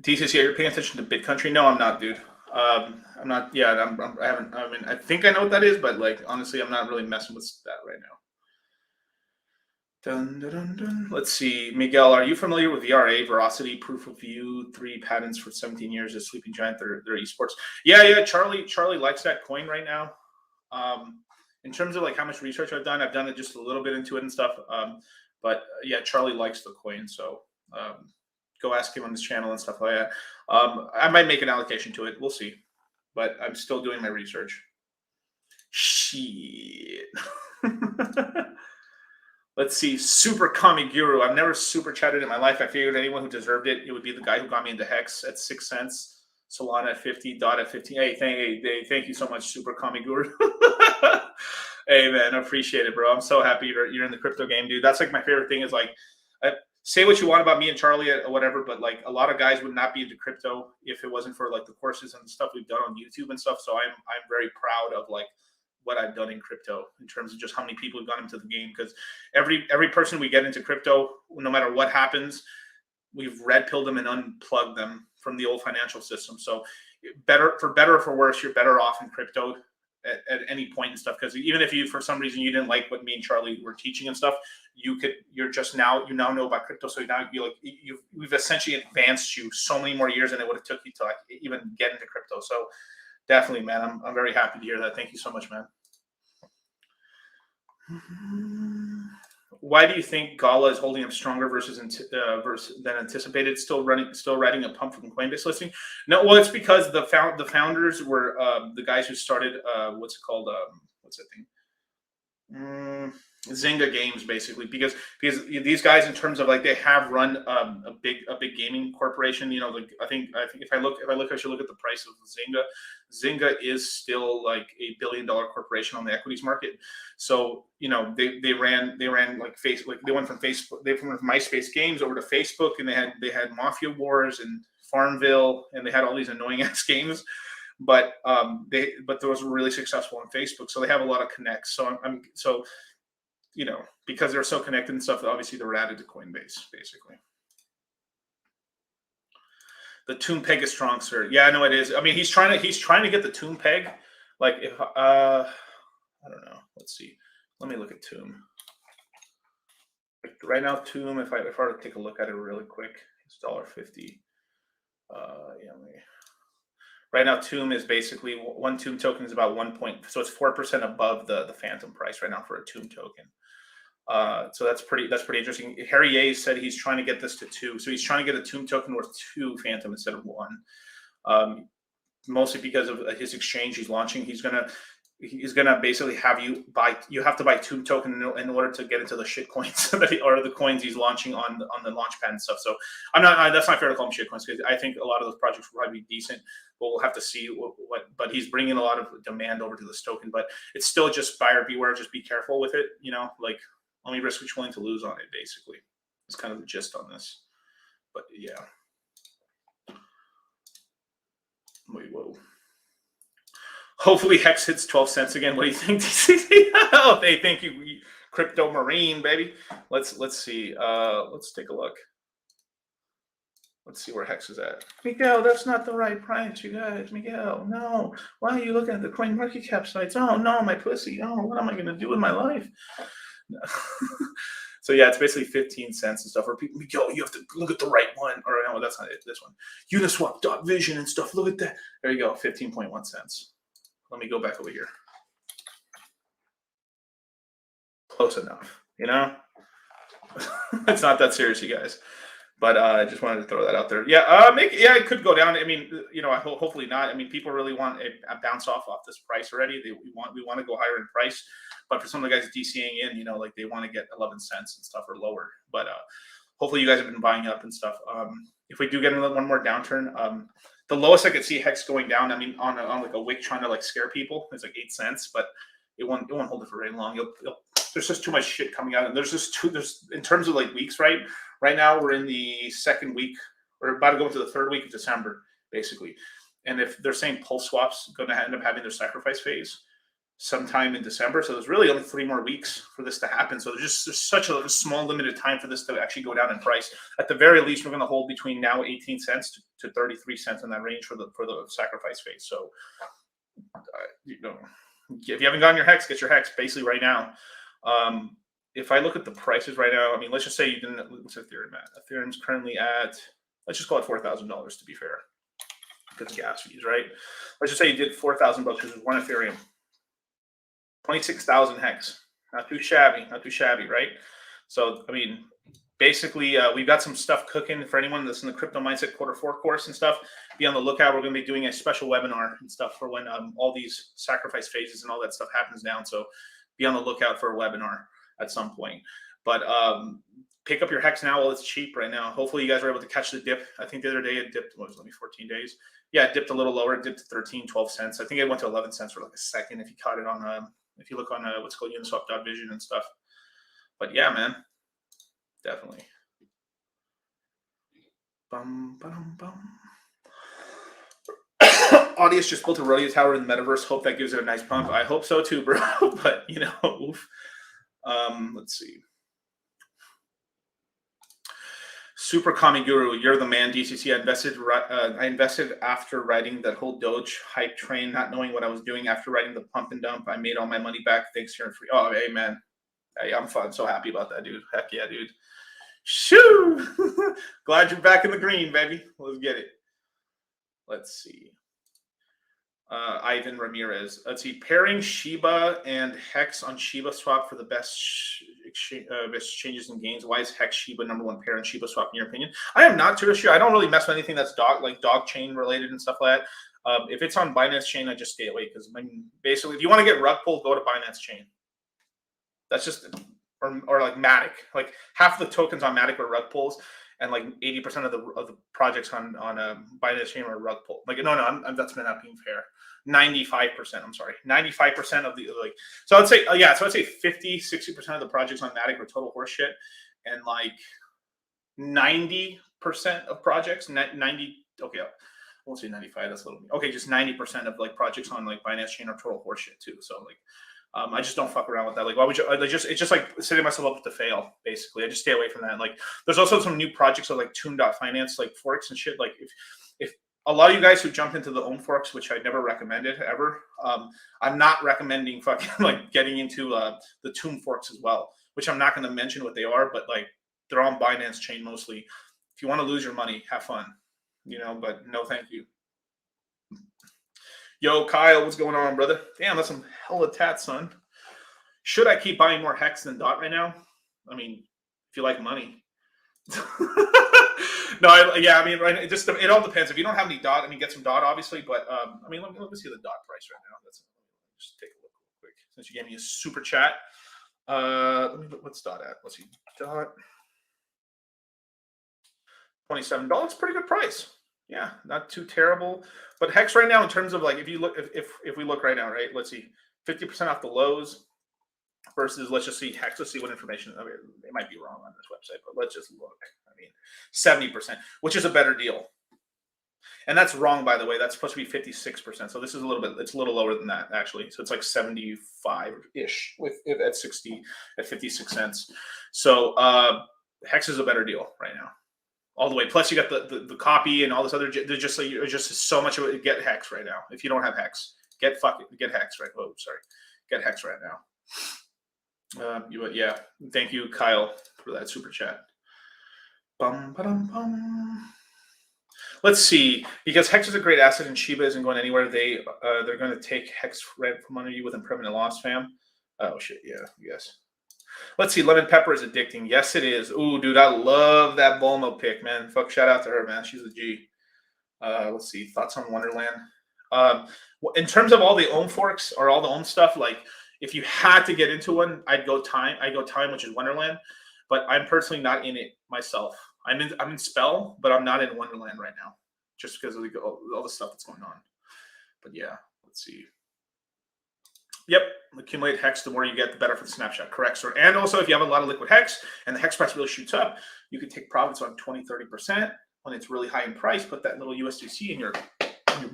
DCC, are you paying attention to BitCountry? No, I'm not, dude. I'm not. Yeah, I haven't. I mean, I think I know what that is, but like honestly, I'm not really messing with that right now. Dun, dun, dun, dun. Let's see, Miguel, are you familiar with VRA, Veracity, Proof of View, 3 patents for 17 years as Sleeping Giant, their esports? Yeah, Charlie likes that coin right now. In terms of like how much research I've done it just a little bit into it and stuff. But yeah, Charlie likes the coin, so go ask him on his channel and stuff like that. I might make an allocation to it. We'll see, but I'm still doing my research. Shit. Let's see. Super Kami Guru. I've never super chatted in my life. I figured anyone who deserved it, it would be the guy who got me into Hex at 6 cents. Solana at 50, Dot at 15. Hey, thank you so much, Super Kami Guru. Hey, man, I appreciate it, bro. I'm so happy you're in the crypto game, dude. That's like my favorite thing is like, say what you want about me and Charlie or whatever, but like a lot of guys would not be into crypto if it wasn't for like the courses and stuff we've done on YouTube and stuff. So I'm very proud of like what I've done in crypto in terms of just how many people have gone into the game. Because every person we get into crypto, no matter what happens, we've red pilled them and unplugged them from the old financial system. So better or for worse, you're better off in crypto at any point and stuff. Because even if you, for some reason, you didn't like what me and Charlie were teaching and stuff, you now know about crypto. So now we've essentially advanced you so many more years than it would have took you to like even get into crypto. So definitely, man, I'm very happy to hear that. Thank you so much, man. Why do you think Gala is holding up stronger than anticipated? Still riding a pump from Coinbase listing? No, well, it's because the founders were the guys who started what's it called? What's that thing? Zynga Games, basically, because these guys, in terms of like, they have run a big gaming corporation. You know, like I think if I should look at the price of Zynga. Zynga is still like $1 billion corporation on the equities market. So you know, they ran like Facebook. Like they went from MySpace Games over to Facebook, and they had Mafia Wars and Farmville, and they had all these annoying ass games. But those were really successful on Facebook, so they have a lot of connects. So you know, because they're so connected and stuff, obviously they're added to Coinbase, basically. The Tomb Peg is strong, sir. Yeah, I know it is. I mean, he's trying to get the Tomb Peg. Like if I don't know. Let's see. Let me look at Tomb. Like right now, Tomb. If I were to take a look at it really quick, it's $1.50. Yeah. Right now, Tomb is basically one Tomb token is about 1 point, so it's 4% above the Phantom price right now for a Tomb token. So that's pretty interesting. Harry Ye said he's trying to get this to 2, so he's trying to get a Tomb token worth 2 Phantom instead of 1. Mostly because of his exchange he's launching. He's gonna basically have you have to buy Tomb token in order to get into the shit coins or the coins he's launching on the launchpad and stuff. So that's not fair to call them shit coins, because I think a lot of those projects will probably be decent, but we'll have to see what. But he's bringing a lot of demand over to this token, but it's still just buyer beware. Just be careful with it. You know, like only risk what you're willing to lose on it. Basically, it's kind of the gist on this. But yeah. Wait, whoa. Hopefully Hex hits 12 cents again. What do you think? Oh, they thank you, Crypto Marine, baby. Let's see. Let's take a look. Let's see where Hex is at. Miguel, that's not the right price, you guys. Miguel, no. Why are you looking at the coin market cap sites? Oh no, my pussy. Oh, what am I gonna do with my life? No. So yeah, it's basically 15 cents and stuff. Or people, Miguel, you have to look at the right one. Or no, that's not it. This one. Uniswap.vision and stuff. Look at that. There you go. 15.1 cents. Let me go back over here. Close enough, you know? It's not that serious, you guys. But I just wanted to throw that out there. Yeah, it could go down. I mean, you know, hopefully not. I mean, people really want a bounce off this price already. We want to go higher in price. But for some of the guys DCing in, you know, like they want to get 11 cents and stuff or lower. But hopefully you guys have been buying up and stuff. If we do get one more downturn, the lowest I could see Hex going down, I mean, on like a wick trying to like scare people, it's like 8 cents, but it won't hold it for very long. There's just too much shit coming out, and there's in terms of like weeks, right? Right now we're in the second week, we're about to go into the third week of December, basically. And if they're saying Pulse Swap's going to end up having their sacrifice phase sometime in December, so there's really only 3 more weeks for this to happen. So there's such a small limited time for this to actually go down in price. At the very least, we're going to hold between now 18 cents to 33 cents in that range for the sacrifice phase. So you know, if you haven't gotten your Hex, get your Hex basically right now. If I look at the prices right now, I mean, let's just say you didn't. What's Ethereum at? Ethereum's currently at, let's just call it $4,000 to be fair, because gas fees, right? Let's just say you did $4,000 because it's 1 Ethereum. 26,000 hex. Not too shabby, right? So, I mean, basically, we've got some stuff cooking for anyone that's in the Crypto Mindset Q4 course and stuff. Be on the lookout. We're going to be doing a special webinar and stuff for when all these sacrifice phases and all that stuff happens down. So be on the lookout for a webinar at some point. But pick up your hex now while it's cheap right now. Hopefully you guys were able to catch the dip. I think the other day it dipped, 14 days? Yeah, it dipped a little lower. It dipped to 13, 12 cents. I think it went to 11 cents for like a second if you caught it on, if you look on what's called Uniswap.vision and stuff. But yeah, man, definitely. Audience just built a rodeo tower in the metaverse. Hope that gives it a nice pump. I hope so too, bro. But you know, oof. Let's see. Super Kami Guru, you're the man. DCC. I invested after riding that whole Doge hype train, not knowing what I was doing. After riding the pump and dump, I made all my money back. Thanks, here and free. Oh, hey man, hey, I'm fun. So happy about that, dude. Heck yeah, dude. Shoo! Glad you're back in the green, baby. Let's get it. Let's see. Ivan Ramirez. Let's see. Pairing Shiba and Hex on Shiba Swap for the best exchanges and gains. Why is Hex Shiba #1 pair on Shiba Swap in your opinion? I am not too sure. I don't really mess with anything that's dog chain related and stuff like that. If it's on Binance Chain, I just stay away because I mean, basically, if you want to get rug pulled, go to Binance Chain. That's just or like Matic. Like half the tokens on Matic are rug pulls. And like 80% of the projects on Binance Chain are rug pull. Like that's not being fair. 95%. I'm sorry, 95% of the like. So I'd say So I'd say 50-60% of the projects on Matic are total horseshit, and like 90% of projects 90. Okay, I won't say 95. That's a little okay. Just 90% of like projects on like Binance Chain are total horseshit too. So like. I just don't fuck around with that. Like, why would you? It's just like setting myself up to fail. Basically, I just stay away from that. Like, there's also some new projects like Tune.finance, like Forex and shit. Like, if a lot of you guys who jump into the own Forex, which I never recommended ever, I'm not recommending fucking like getting into the Tune Forex as well. Which I'm not going to mention what they are, but like they're on Binance Chain mostly. If you want to lose your money, have fun, But no, thank you. Yo, Kyle, what's going on, brother? Damn, that's some hella tat, son. Should I keep buying more Hex than DOT right now? I mean, if you like money. It all depends. If you don't have any DOT, get some DOT, obviously. But, let me see the DOT price right now. Let's just take a look real quick. Since you gave me a super chat. What's DOT at? Let's see. DOT. $27. Pretty good price. Yeah, not too terrible. But Hex right now, in terms of like, if we look right now, right, let's see, 50% off the lows versus, let's just see Hex. Let's see what information. I mean, it might be wrong on this website, but let's just look. 70%, which is a better deal. And that's wrong, by the way. That's supposed to be 56%. So this is it's a little lower than that, actually. So it's like 75-ish at 56 cents. So Hex is a better deal right now. All the way. Plus, you got the copy and all this other. There's just so much of it. Get Hex right now. If you don't have Hex, get Hex right. Oh, sorry. Get Hex right now. Yeah. Thank you, Kyle, for that super chat. Let's see. Because Hex is a great asset and Shiba isn't going anywhere. They're going to take Hex right from under you with impermanent loss, fam. Oh shit. Yeah. Yes. Let's see. Lemon pepper is addicting. Yes, it is. Ooh, dude, I love that Bulma pick, man. Fuck, shout out to her, man. She's a G. Let's see. Thoughts on Wonderland. In terms of all the own forks or all the own stuff, like if you had to get into one, I'd go Time, which is Wonderland. But I'm personally not in it myself. I'm in Spell, but I'm not in Wonderland right now, just because of all the stuff that's going on. But yeah, let's see. Yep, accumulate Hex. The more you get, the better for the snapshot. Correct, sir. And also, if you have a lot of liquid Hex and the Hex price really shoots up, you can take profits on 20-30% when it's really high in price. Put that little USDC in your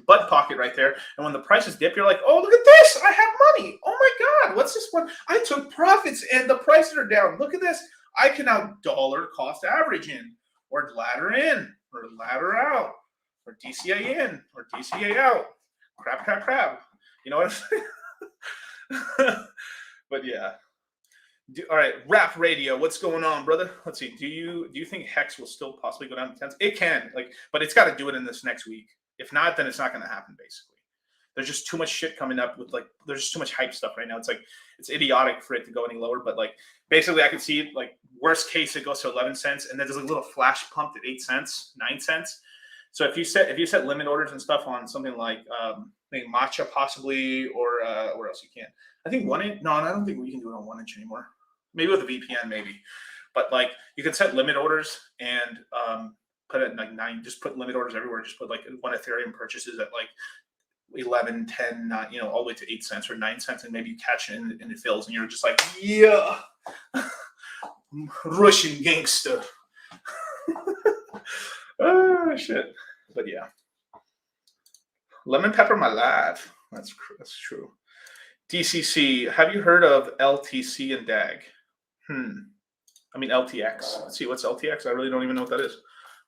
butt pocket right there. And when the prices dip, you're like, oh, look at this. I have money. Oh, my God. What's this one? I took profits and the prices are down. Look at this. I can now dollar cost average in or ladder in or ladder out or DCA in or DCA out. Crap. You know what I'm saying? But yeah. All right, Rap Radio. What's going on, brother? Let's see. Do you think Hex will still possibly go down to 10s? It can, but it's got to do it in this next week. If not, then it's not going to happen. Basically, there's just too much shit coming up with like, there's just too much hype stuff right now. It's like, it's idiotic for it to go any lower, but like, basically I can see it like worst case, it goes to 11 cents and then there's a little flash pump at 8 cents, 9 cents. So if you set limit orders and stuff on something like, maybe matcha possibly, or where else you can, I think 1inch. No, I don't think we can do it on 1inch anymore. Maybe with a VPN, maybe. But like you can set limit orders and put it like 9. Just put limit orders everywhere. Just put like one Ethereum purchases at like 11, 10, 9, you know, all the way to 8 cents or 9 cents, and maybe you catch it and it fills, and you're just like, yeah, Russian gangster. Oh shit! But yeah, lemon pepper my life. That's true. DCC. Have you heard of LTC and DAG? I mean LTX. Let's see, what's LTX? I really don't even know what that is.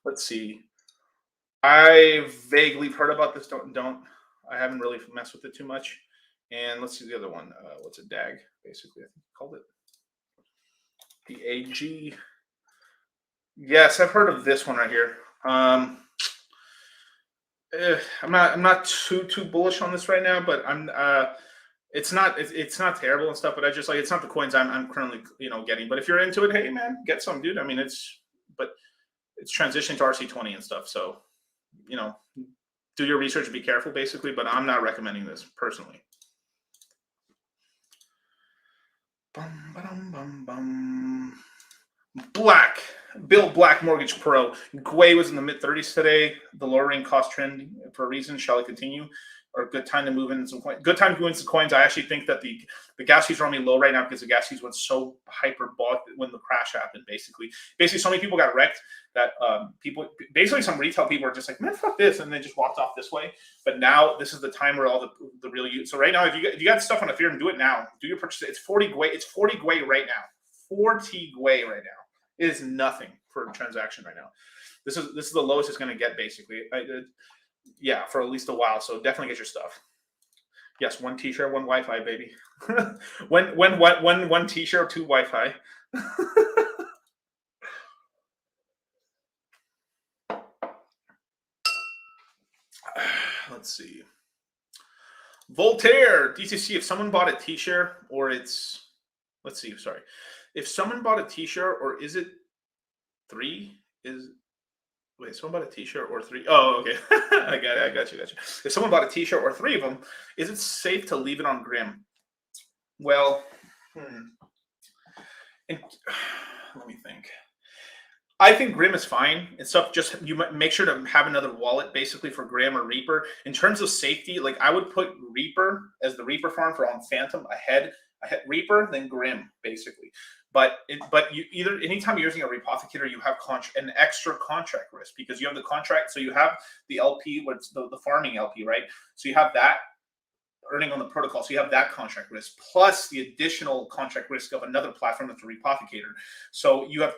Let's see. I vaguely heard about this. Don't. I haven't really messed with it too much. And let's see the other one. What's a DAG? Basically, I think you called it the AG. Yes, I've heard of this one right here. I'm not too bullish on this right now, but it's not terrible and stuff, but I just like, it's not the coins I'm currently, you know, getting. But if you're into it, hey man, get some, dude. I mean, it's transitioning to RC20 and stuff. So, you know, do your research and be careful basically, but I'm not recommending this personally. Bill Black Mortgage Pro. Gwei was in the mid 30s today. The lowering cost trend for a reason. Shall it continue? Or good time to move in some coins? Good time to move in some coins. I actually think that the gas fees are only low right now because the gas fees went so hyperbolic when the crash happened. Basically, so many people got wrecked that some retail people are just like, man, fuck this, and they just walked off this way. But now this is the time where all the real use. So right now, if you got stuff on Ethereum, do it now. Do your purchase. It's 40 Gwei. It's 40 Gwei right now. 40 Gwei right now. It is nothing for a transaction right now. This is the lowest it's going to get basically. Yeah, for at least a while. So definitely get your stuff. Yes, 1 t-shirt, 1 Wi-Fi, baby. one t-shirt, 2 Wi-Fi. Let's see. Voltaire, DCC. If someone bought a t-shirt, or it's, let's see. Sorry, if someone bought a t-shirt, or is it 3? Wait, someone bought a t-shirt or 3? Oh, okay. I got you. If someone bought a t-shirt or 3 of them, is it safe to leave it on Grim? Well, let me think. I think Grim is fine and stuff. Just you might make sure to have another wallet basically for Grim or Reaper. In terms of safety, like I would put Reaper as the Reaper farm for on Phantom ahead Reaper, then Grim basically. But you either anytime you're using a repothecator, you have an extra contract risk because you have the contract. So you have the LP, what's the farming LP, right? So you have that earning on the protocol. So you have that contract risk plus the additional contract risk of another platform that's a repothecator. So you have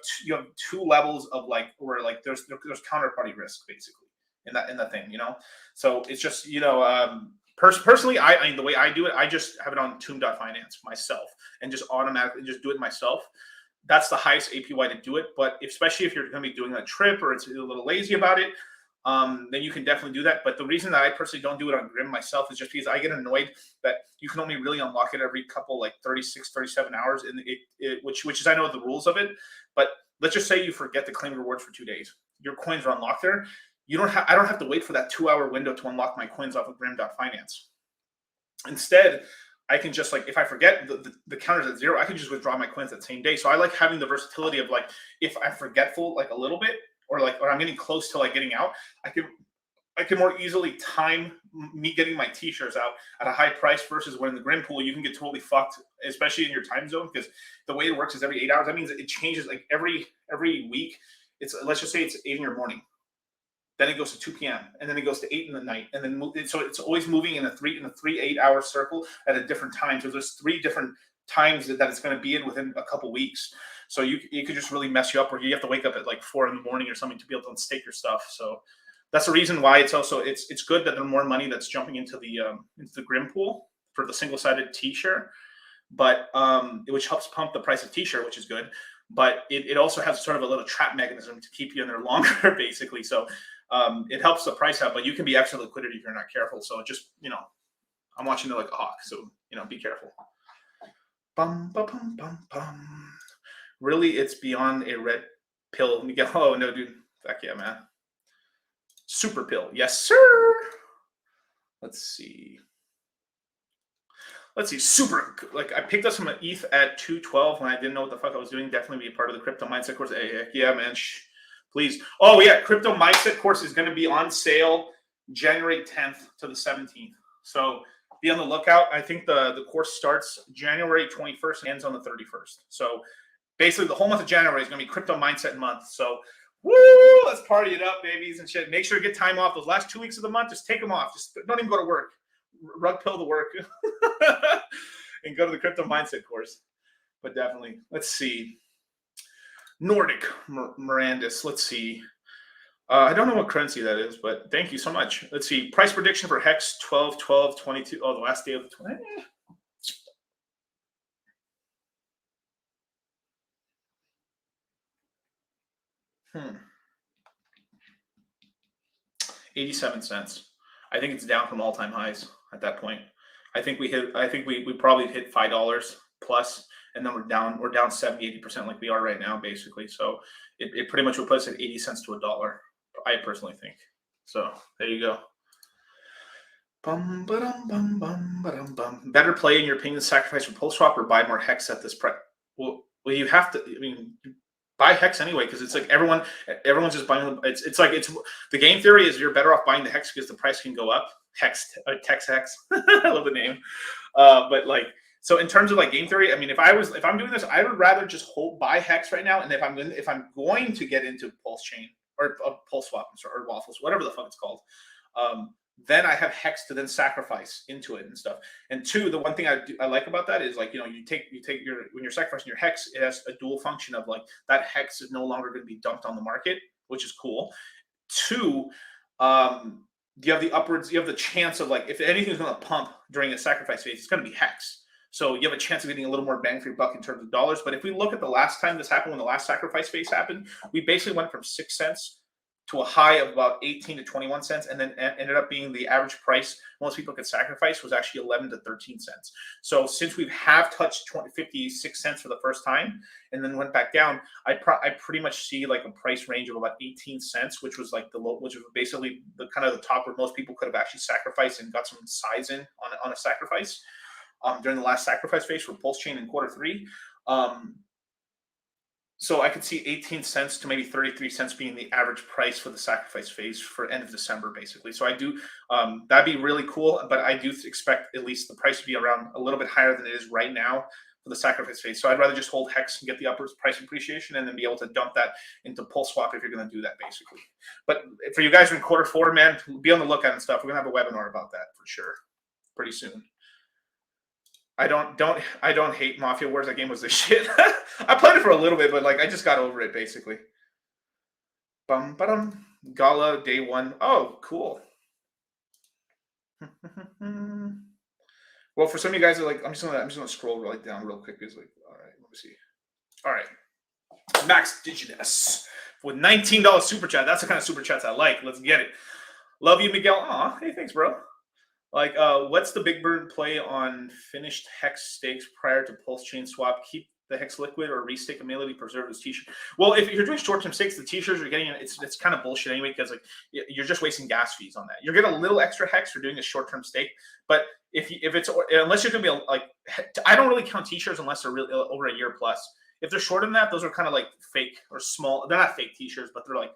2 levels of like where like there's counterparty risk basically in that thing, you know. So it's just, you know, personally, I mean, the way I do it, I just have it on Tomb.finance myself and just automatically just do it myself. That's the highest APY to do it. But especially if you're going to be doing a trip or it's a little lazy about it, then you can definitely do that. But the reason that I personally don't do it on Grim myself is just because I get annoyed that you can only really unlock it every couple, like 36, 37 hours, in which is, I know the rules of it. But let's just say you forget to claim rewards for 2 days. Your coins are unlocked there. I don't have to wait for that 2-hour window to unlock my coins off of Grim.finance. Instead, I can just like, if I forget the counter's at 0, I can just withdraw my coins that same day. So I like having the versatility of like, if I'm forgetful like a little bit, or I'm getting close to like getting out, I can more easily time me getting my t-shirts out at a high price versus when in the Grim pool, you can get totally fucked, especially in your time zone, because the way it works is every 8 hours. That means it changes like every week. Let's just say it's 8 in your morning. Then it goes to 2 p.m. and then it goes to 8 in the night, and then so it's always moving in a 3-8 hour circle at a different time. So there's 3 different times that it's going to be in within a couple weeks. So you could just really mess you up, or you have to wake up at like 4 in the morning or something to be able to unstake your stuff. So that's the reason why it's good that there's more money that's jumping into the Grim pool for the single-sided t-shirt, but which helps pump the price of t-shirt, which is good. But it also has sort of a little trap mechanism to keep you in there longer, basically. So it helps the price out, but you can be extra liquidity if you're not careful. So just, you know, I'm watching it like a hawk, so be careful. Bum bum bum bum bum. Really, it's beyond a red pill. Miguel, oh no, dude. Fuck yeah, man. Super pill, yes, sir. Let's see. Super. Like, I picked up some ETH at 212 when I didn't know what the fuck I was doing. Definitely be a part of the crypto mindset course. Hey, heck yeah, man. Please. Oh yeah, crypto mindset course is going to be on sale January 10th to the 17th. So be on the lookout. I think the course starts January 21st and ends on the 31st. So basically the whole month of January is going to be crypto mindset month. So woo, let's party it up, babies and shit. Make sure to get time off. Those last 2 weeks of the month, just take them off. Just don't even go to work. Rug pill to work and go to the crypto mindset course. But definitely, let's see. Nordic Mirandis. Let's see. I don't know what currency that is, but thank you so much. Let's see. Price prediction for Hex 12, 12, 22. Oh, the last day of the 20. 87 cents. I think it's down from all-time highs at that point. I think we probably hit $5 plus, and then we're down 70-80% like we are right now, basically. So it pretty much will put us at 80 cents to $1. I personally think. So there you go. Bum, ba-dum, bum, bum, ba-dum, bum. Better play in your opinion, sacrifice for pulse swap or buy more Hex at this price. Well, you have to. I mean, buy Hex anyway, because it's like everyone's just buying. It's the game theory is you're better off buying the Hex because the price can go up. Hex. I love the name. But like, so in terms of like game theory, I mean, if I'm doing this, I would rather just buy Hex right now. And if I'm going to get into Pulsechain or Pulse Swap or Waffles, whatever the fuck it's called, then I have Hex to then sacrifice into it and stuff. And two, the one thing I like about that is like, you take when you're sacrificing your Hex, it has a dual function of like that Hex is no longer going to be dumped on the market, which is cool. Two, you have the chance of like, if anything's going to pump during a sacrifice phase, it's going to be Hex. So you have a chance of getting a little more bang for your buck in terms of dollars. But if we look at the last time this happened, when the last sacrifice phase happened, we basically went from 6 cents to a high of about 18 to 21 cents, and then ended up being the average price most people could sacrifice was actually 11 to 13 cents. So since we have touched 56 cents for the first time and then went back down, I pretty much see like a price range of about 18 cents, which was like which was basically the kind of the top where most people could have actually sacrificed and got some size in on a sacrifice during the last sacrifice phase for Pulsechain in Q3. So I could see 18 cents to maybe 33 cents being the average price for the sacrifice phase for end of December, basically. So I do, that'd be really cool, but I do expect at least the price to be around a little bit higher than it is right now for the sacrifice phase. So I'd rather just hold Hex and get the upwards price appreciation and then be able to dump that into Pulse Swap if you're going to do that, basically. But for you guys in Q4, man, be on the lookout and stuff. We're going to have a webinar about that for sure pretty soon. I don't hate Mafia Wars. That game was the shit. I played it for a little bit, but like I just got over it basically. Bum ba-dum. Gala day 1. Oh, cool. Well, for some of you guys, are like, I'm just gonna scroll really down real quick. Because like, all right, let me see. All right, Max Digitus with $19 super chat. That's the kind of super chats I like. Let's get it. Love you, Miguel. Aw, hey, thanks, bro. Like, what's the big bird play on finished Hex stakes prior to Pulse Chain swap? Keep the Hex liquid or restake immediately, preserve this t-shirt. Well, if you're doing short-term stakes, the t-shirts you're getting, it's kind of bullshit anyway, because like you're just wasting gas fees on that. You're getting a little extra Hex for doing a short-term stake, but if it's unless you're gonna be like, I don't really count t-shirts unless they're really over a year plus. If they're shorter than that, those are kind of like fake or small. They're not fake t-shirts, but they're like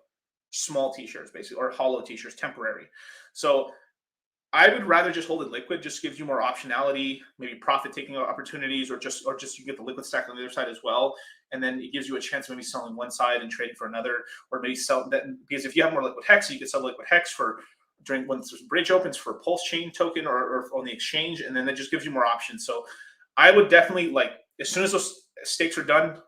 small t-shirts basically, or hollow t-shirts, temporary. So I would rather just hold it liquid. Just gives you more optionality, maybe profit taking opportunities, or just you get the liquid stack on the other side as well, and then it gives you a chance of maybe selling one side and trading for another, or maybe sell that, because if you have more liquid Hex, you can sell liquid Hex for during when there's bridge opens for Pulse Chain token or on the exchange, and then that just gives you more options. So I would definitely, like, as soon as those stakes are done,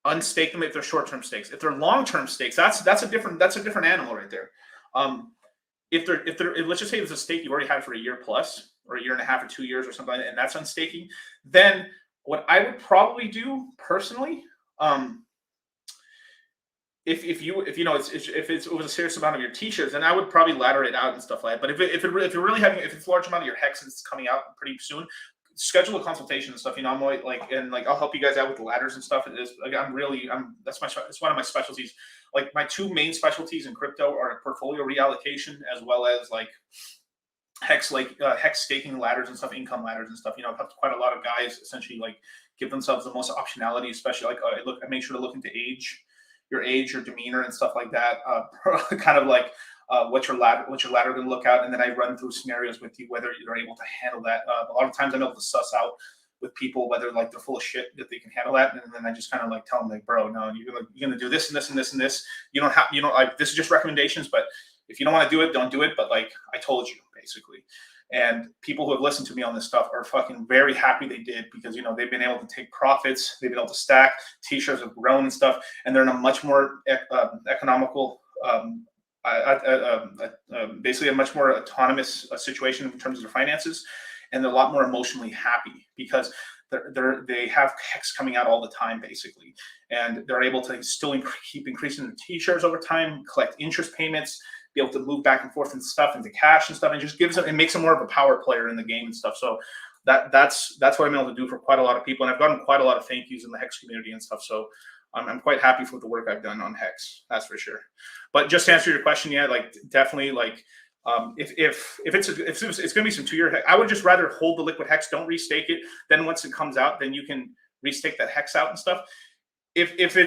unstake them if they're short-term stakes. If they're long-term stakes, that's a different animal right there. If let's just say it's a stake you've already had for a year plus, or a year and a half or 2 years or something like that, and that's unstaking, then what I would probably do personally, if you know if it was a serious amount of your t-shirts, then I would probably ladder it out and stuff like that. But if you're really having, if it's a large amount of your hex that's coming out pretty soon, schedule a consultation and stuff. You know, I'm like I'll help you guys out with the ladders and stuff. It is like that's one of my specialties. Like my two main specialties in crypto are portfolio reallocation as well as like hex staking ladders and stuff, income ladders and stuff. You know, I've helped quite a lot of guys essentially like give themselves the most optionality, especially like I make sure to look into your age, your demeanor, and stuff like that. Kind of like what's your ladder going to look out, and then I run through scenarios with you whether you're able to handle that. A lot of times I'm able to suss out with people whether like they're full of shit that they can handle that, and then I just kind of like tell them like, bro, no, you're gonna do this and this and this and this. You don't have like this is just recommendations, but if you don't want to do it, don't do it. But like I told you, basically. And people who have listened to me on this stuff are fucking very happy they did, because, you know, they've been able to take profits, they've been able to stack, t-shirts have grown and stuff, and they're in a much more economical, basically a much more autonomous situation in terms of their finances, and they're a lot more emotionally happy because they have hex coming out all the time, basically, and they're able to still keep increasing their t-shirts over time, collect interest payments, be able to move back and forth and stuff into cash and stuff, and just gives them, it makes them more of a power player in the game and stuff. So that's what I'm able to do for quite a lot of people, and I've gotten quite a lot of thank yous in the hex community and stuff. So I'm quite happy with the work I've done on hex, that's for sure. But just to answer your question, yeah, like definitely, like if it's going to be some 2-year hex, I would just rather hold the liquid hex, don't restake it. Then once it comes out, then you can restake that hex out and stuff. If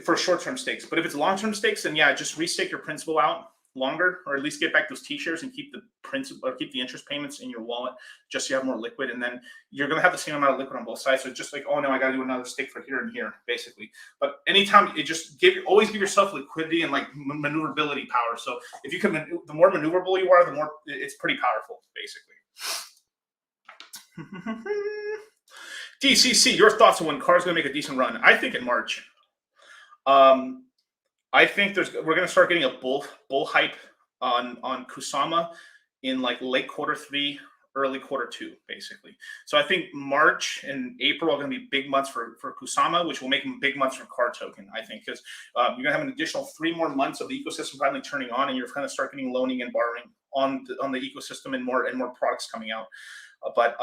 for short-term stakes, but if it's long-term stakes, then yeah, just restake your principal out longer, or at least get back those t-shirts and keep the principal or keep the interest payments in your wallet, just so you have more liquid, and then you're going to have the same amount of liquid on both sides. So it's just like, oh no, I got to do another stake for here and here, basically. But anytime, it just always give yourself liquidity and like maneuverability power. So if you can, the more maneuverable you are, the more it's pretty powerful, basically. DCC, your thoughts on when Car's going to make a decent run? I think in March. I think we're going to start getting a bull hype on Kusama in like late Q3, early Q2, basically. So I think March and April are going to be big months for Kusama, which will make them big months for Car Token, I think, because you're going to have an additional 3 more months of the ecosystem finally turning on, and you're going to start getting loaning and borrowing on the ecosystem, and more products coming out. But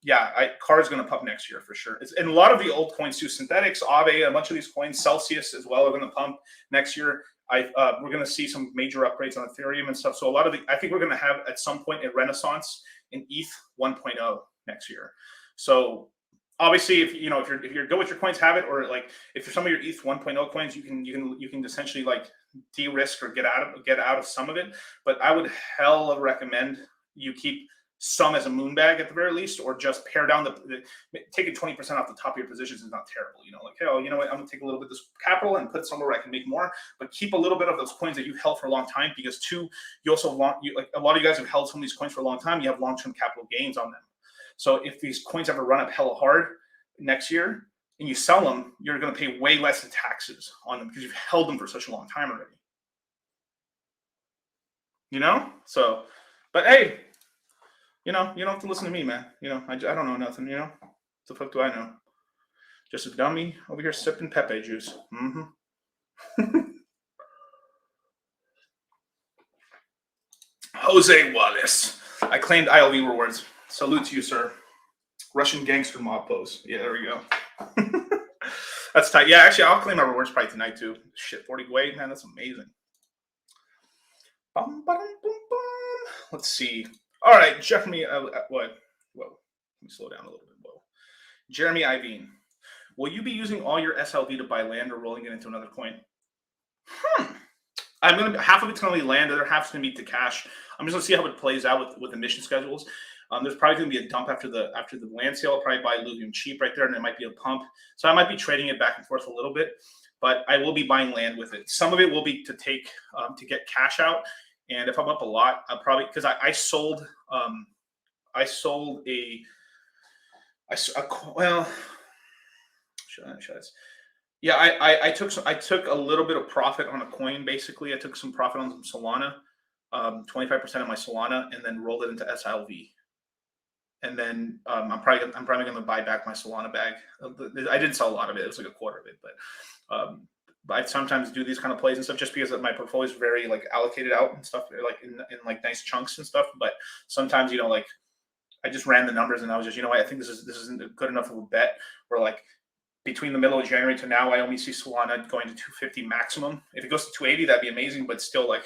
yeah, Car is going to pump next year for sure. And a lot of the old coins too, Synthetics, Aave, a bunch of these coins, Celsius as well, are going to pump next year. We're going to see some major upgrades on Ethereum and stuff. So I think we're going to have at some point a renaissance in ETH 1.0 next year. So obviously, if you're good with your coins, have it, or like if some of your ETH 1.0 coins, you can essentially like de-risk or get out of some of it. But I would hella recommend you keep some as a moon bag at the very least, or just pare down taking 20% off the top of your positions is not terrible. You know, like, hey, you know what, I'm gonna take a little bit of this capital and put it somewhere where I can make more, but keep a little bit of those coins that you've held for a long time, because you also want, like a lot of you guys have held some of these coins for a long time, you have long-term capital gains on them. So if these coins ever run up hella hard next year and you sell them, you're going to pay way less in taxes on them because you've held them for such a long time already. You know? So, but hey, you know, you don't have to listen to me, man. You know, I don't know nothing, you know? What the fuck do I know? Just a dummy over here sipping Pepe juice. Jose Wallace. I claimed ILV rewards. Salute to you, sir. Russian gangster mob pose. Yeah, there we go. That's tight. Yeah, actually, I'll claim my rewards probably tonight, too. Shit, 40 Gwei, man, that's amazing. Let's see. All right, Jeremy, what? Whoa, let me slow down a little bit. Whoa. Jeremy Iveen, will you be using all your SLV to buy land or rolling it into another coin? I'm gonna half of it's gonna be land, the other half's gonna be to cash. I'm just gonna see how it plays out with emission schedules. There's probably gonna be a dump after the land sale. I'll probably buy Illuvium cheap right there, and there might be a pump. So I might be trading it back and forth a little bit, but I will be buying land with it. Some of it will be to take to get cash out. And if I'm up a lot, I'll probably, because I sold I took a little bit of profit on a coin. Basically, I took some profit on some Solana, 25% of my Solana, and then rolled it into SLV. And then I'm probably going to buy back my Solana bag. I didn't sell a lot of it; it was like a quarter of it, but I sometimes do these kind of plays and stuff just because my portfolio is very like allocated out and stuff, like in like nice chunks and stuff. But sometimes, you know, like I just ran the numbers and I was just, you know what, I think this isn't good enough of a bet. Where like between the middle of January to now, I only see Solana going to 250 maximum. If it goes to 280, that'd be amazing, but still, like,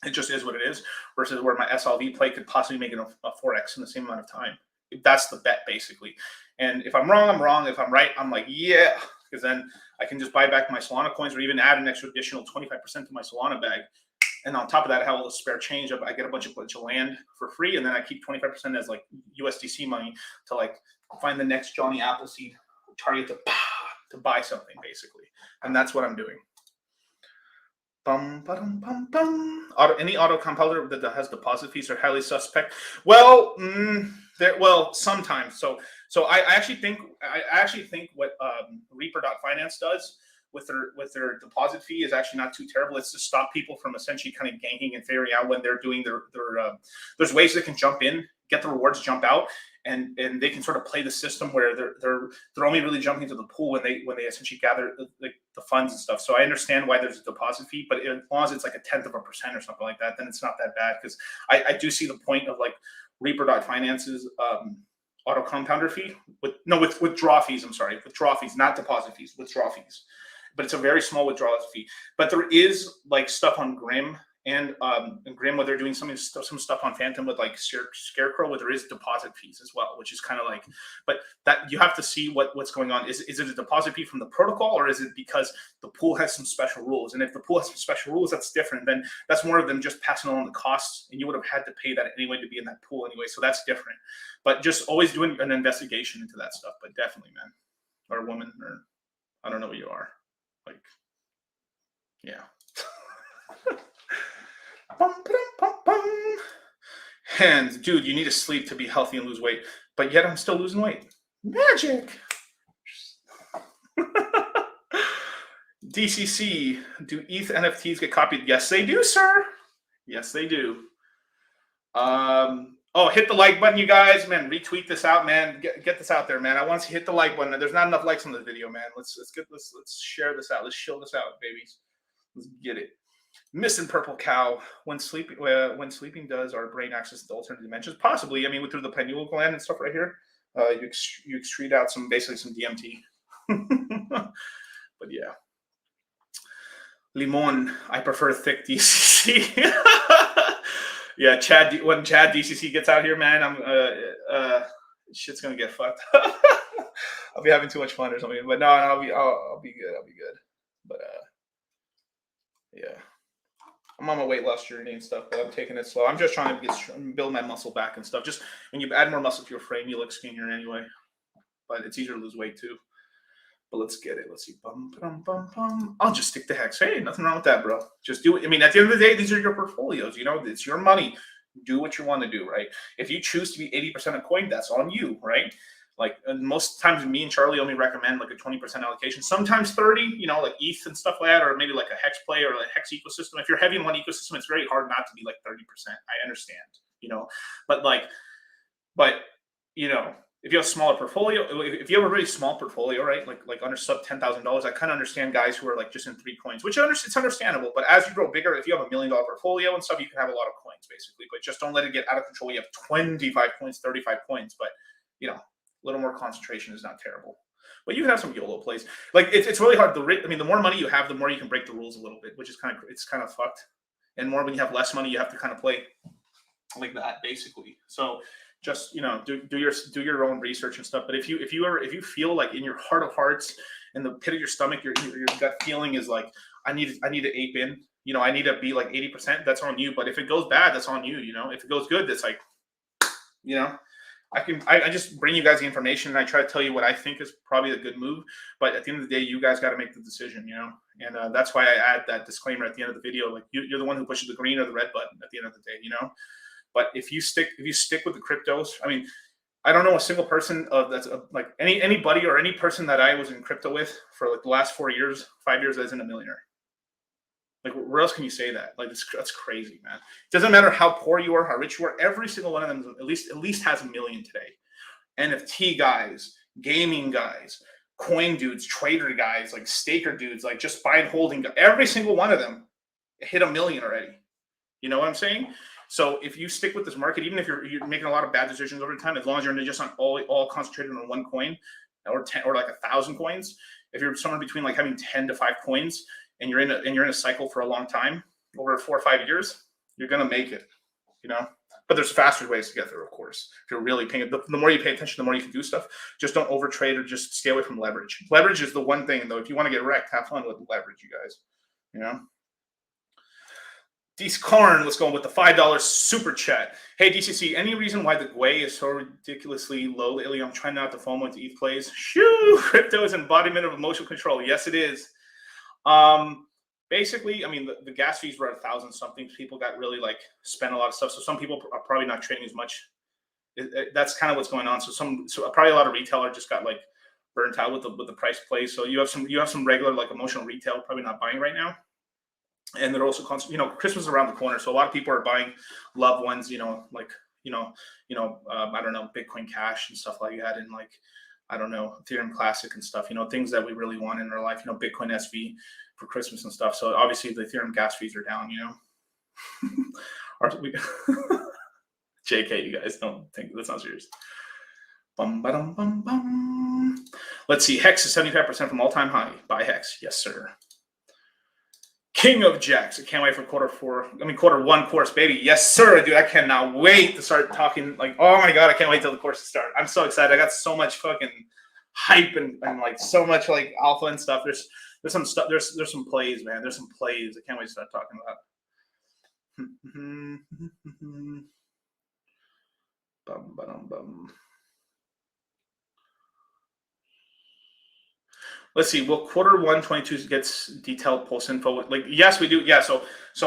it just is what it is. Versus where my SLV play could possibly make it a 4x in the same amount of time. That's the bet, basically. And if I'm wrong, I'm wrong. If I'm right, I'm like, yeah, because then I can just buy back my Solana coins or even add an extra additional 25% to my Solana bag. And on top of that, I have all the spare change. I get a bunch of land for free, and then I keep 25% as like USDC money to like find the next Johnny Appleseed target to buy something, basically. And that's what I'm doing. Any auto compounder that has deposit fees are highly suspect. Well, sometimes. So I actually think what Reaper.finance does with their deposit fee is actually not too terrible. It's to stop people from essentially kind of ganking and figuring out when they're doing their there's ways they can jump in, get the rewards, jump out, and they can sort of play the system where they're only really jumping into the pool when they essentially gather the funds and stuff. So I understand why there's a deposit fee, but as long as it's like 0.1% or something like that, then it's not that bad, because I do see the point of like Reaper.finance's auto compounder fee with withdrawal fees. I'm sorry, withdrawal fees, not deposit fees, withdrawal fees. But it's a very small withdrawal fee. But there is like stuff on Grim and Grim where they're doing some stuff on Phantom with like Scarecrow where there is deposit fees as well, which is kind of like, but that you have to see what's going on. Is it a deposit fee from the protocol, or is it because the pool has some special rules? And if the pool has some special rules, that's different. Then that's more of them just passing along the costs, and you would have had to pay that anyway to be in that pool anyway. So that's different. But just always doing an investigation into that stuff. But definitely, man, or woman, or I don't know what you are. Like, yeah. And dude, you need to sleep to be healthy and lose weight, but yet I'm still losing weight. Magic. DCC, do ETH NFTs get copied? Yes, they do, sir. Yes, they do. Oh, hit the like button, you guys, man. Retweet this out, man. Get this out there, man. I want to hit the like button. There's not enough likes on this video, man. Let's share this out. Let's show this out, babies. Let's get it. Missing purple cow. When sleeping does our brain access to alternate dimensions? Possibly. I mean, through the pineal gland and stuff right here, you excrete out basically some DMT. But yeah. Limon, I prefer thick DCC. Yeah, when Chad DCC gets out here, man, shit's gonna get fucked. I'll be having too much fun or something. But no, I'll be good. I'll be good. But yeah, I'm on my weight loss journey and stuff, but I'm taking it slow. I'm just trying to build my muscle back and stuff. Just when you add more muscle to your frame, you look skinnier anyway. But it's easier to lose weight too. But let's get it. Let's see. I'll just stick to Hex. Hey, nothing wrong with that, bro. Just do it. I mean, at the end of the day, these are your portfolios. You know, it's your money. Do what you want to do, right? If you choose to be 80% of coin, that's on you, right? Like most times, me and Charlie only recommend like a 20% allocation. Sometimes 30, you know, like ETH and stuff like that, or maybe like a Hex play or a Hex ecosystem. If you're heavy in one ecosystem, it's very hard not to be like 30%. I understand, you know, but you know. If you have a smaller portfolio, if you have a really small portfolio, right, like under sub $10,000, I kind of understand guys who are like just in 3 coins, which it's understandable. But as you grow bigger, if you have $1 million portfolio and stuff, you can have a lot of coins basically. But just don't let it get out of control. You have 25 coins, 35 coins, but you know, a little more concentration is not terrible. But you can have some YOLO plays. Like it's really hard. The more money you have, the more you can break the rules a little bit, which is kind of fucked. And more when you have less money, you have to kind of play like that basically. So. Just, you know, do your own research and stuff. But if you feel like in your heart of hearts, in the pit of your stomach, your gut feeling is like, I need to ape in, you know, I need to be like 80%, that's on you. But if it goes bad, that's on you, you know. If it goes good, that's like, you know, I just bring you guys the information and I try to tell you what I think is probably a good move. But at the end of the day, you guys got to make the decision, you know. And that's why I add that disclaimer at the end of the video. Like you're the one who pushes the green or the red button at the end of the day, you know. But if you stick with the cryptos, I mean, I don't know a single person like anybody or any person that I was in crypto with for like the last 4 years, 5 years, that isn't a millionaire. Like, where else can you say that? Like, that's crazy, man. It doesn't matter how poor you are, how rich you are. Every single one of them at least has $1 million today. NFT guys, gaming guys, coin dudes, trader guys, like staker dudes, like just buy and holding, every single one of them hit 1 million already. You know what I'm saying? So if you stick with this market, even if you're making a lot of bad decisions over time, as long as you're just on all concentrated on one coin or 10 or like 1,000 coins, if you're somewhere between like having 10 to 5 coins and you're in a cycle for a long time, over 4 or 5 years, you're gonna make it, you know. But there's faster ways to get there, of course. If you're really paying, the more you pay attention, the more you can do stuff. Just don't overtrade or just stay away from leverage. Leverage is the one thing, though. If you want to get wrecked, have fun with leverage, you guys. You know. Karn, let's go with the $5 super chat. Hey, DCC, any reason why the GUI is so ridiculously low lately? I'm trying not to FOMO into ETH plays. Shoo! Crypto is embodiment of emotional control. Yes, it is. Basically, I mean, the gas fees were at 1,000 something. People got really like spent a lot of stuff. So some people are probably not trading as much. That's kind of what's going on. So probably a lot of retailer just got like burnt out with the price play. So you have some regular like emotional retail probably not buying right now. And they're also constant, Christmas is around the corner. So a lot of people are buying loved ones, I don't know, Bitcoin Cash and stuff like that. And like, I don't know, Ethereum Classic and stuff, things that we really want in our life, Bitcoin SV for Christmas and stuff. So obviously the Ethereum gas fees are down, JK, you guys don't think that's not serious. Bum, ba-dum, bum, bum. Let's see. Hex is 75% from all-time high. Buy Hex. Yes, sir. King of Jacks. I can't wait for quarter one course, baby. Yes, sir, dude. I cannot wait to start talking. Like, oh my God, I can't wait till the course to start. I'm so excited. I got so much fucking hype and like so much like alpha and stuff. There's some stuff. There's some plays, man. There's some plays. I can't wait to start talking about. Bum, ba-dum, bum. Let's see. Will quarter 122 gets detailed pulse info? Like, yes, we do. Yeah. So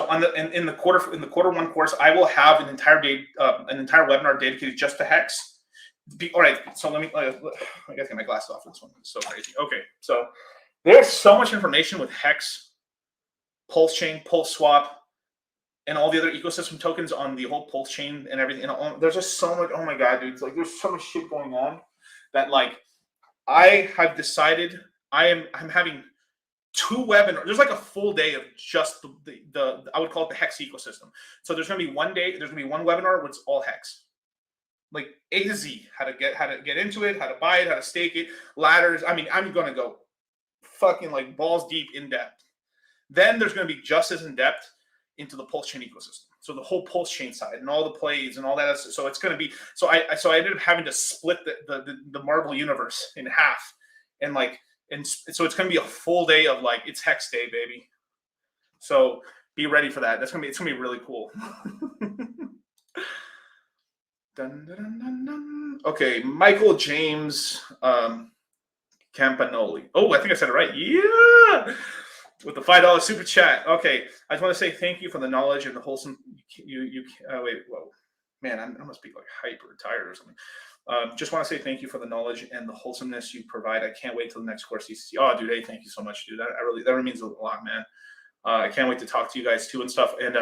on in the quarter one course, I will have an entire webinar dedicated just to Hex. All right. So let me. I gotta get my glasses off. This one is so crazy. Okay. So there's so much information with Hex, pulsechain, pulse swap, and all the other ecosystem tokens on the whole pulsechain and everything. There's just so much. Oh my God, dude! It's like there's so much shit going on that like I have decided. I'm having 2 webinars. There's like a full day of just the I would call it the Hex ecosystem. So there's gonna be one webinar where it's all Hex, like A to Z, how to get into it, how to buy it, how to stake it, ladders. I mean, I'm gonna go fucking like balls deep in depth. Then there's gonna be just as in depth into the pulse chain ecosystem. So the whole pulse chain side and all the plays and all that. So it's gonna be so I ended up having to split the Marvel universe in half and like. And so it's going to be a full day of like, it's Hex day, baby. So be ready for that. It's going to be really cool. Dun, dun, dun, dun. Okay. Michael James Campanoli. Oh, I think I said it right. Yeah. With the $5 super chat. Okay. I just want to say thank you for the knowledge and the wholesome. Wait, whoa. Man, I must be like hyper tired or something. Just want to say thank you for the knowledge and the wholesomeness you provide. I can't wait till the next course. Oh, dude, hey, thank you so much, dude. That really means a lot, man. I can't wait to talk to you guys too and stuff. And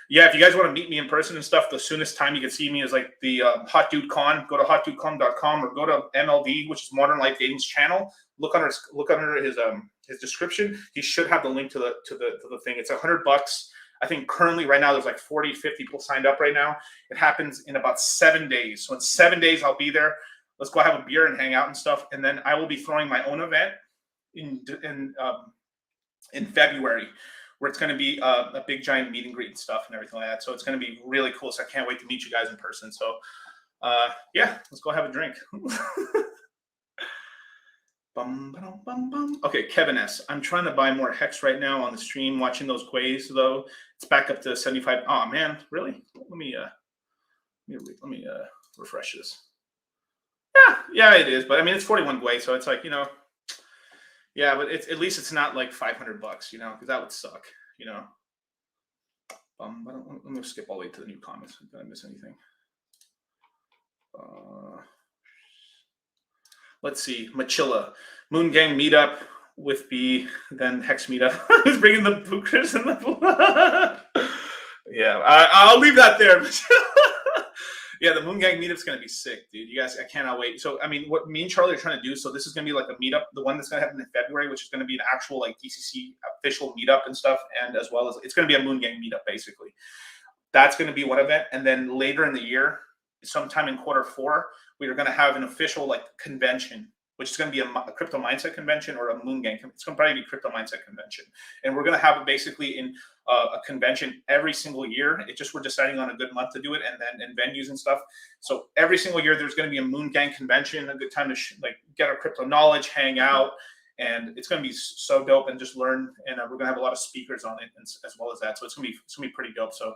yeah, if you guys want to meet me in person and stuff, the soonest time you can see me is like the Hot Dude Con. Go to hotdudecon.com or go to MLD, which is Modern Life Dating's channel. Look under his description. He should have the link to the thing. It's $100. I think currently right now there's like 40, 50 people signed up right now. It happens in about 7 days. So in 7 days, I'll be there. Let's go have a beer and hang out and stuff. And then I will be throwing my own event in February, where it's going to be a big giant meet and greet and stuff and everything like that. So it's going to be really cool. So I can't wait to meet you guys in person. So yeah, let's go have a drink. Okay, Kevin S. I'm trying to buy more Hex right now on the stream. Watching those quays though, it's back up to 75. Oh man, really? Let me refresh this. Yeah, it is. But I mean, it's 41 Gwei, so it's like yeah, but at least it's not like $500, because that would suck, Let me skip all the way to the new comments. Did I miss anything? Let's see. Machilla. Moon Gang meetup with B, then Hex meetup. Who's bringing the bookers in the pool? Yeah, I'll leave that there. Yeah, the Moon Gang meetup's gonna be sick, dude. You guys, I cannot wait. So, I mean, what me and Charlie are trying to do. So, this is gonna be like a meetup, the one that's gonna happen in February, which is gonna be an actual like DCC official meetup and stuff, and as well as it's gonna be a Moon Gang meetup basically. That's gonna be one event, and then later in the year, sometime in Q4, we are gonna have an official like convention, which is going to be a crypto mindset convention or a Moon Gang. It's going to probably be crypto mindset convention, and we're going to have it basically in a convention every single year. It just we're deciding on a good month to do it, and then in venues and stuff. So every single year there's going to be a Moon Gang convention, a good time to like get our crypto knowledge, hang out, and it's going to be so dope and just learn. And we're going to have a lot of speakers on it as well as that. So it's going to be pretty dope. So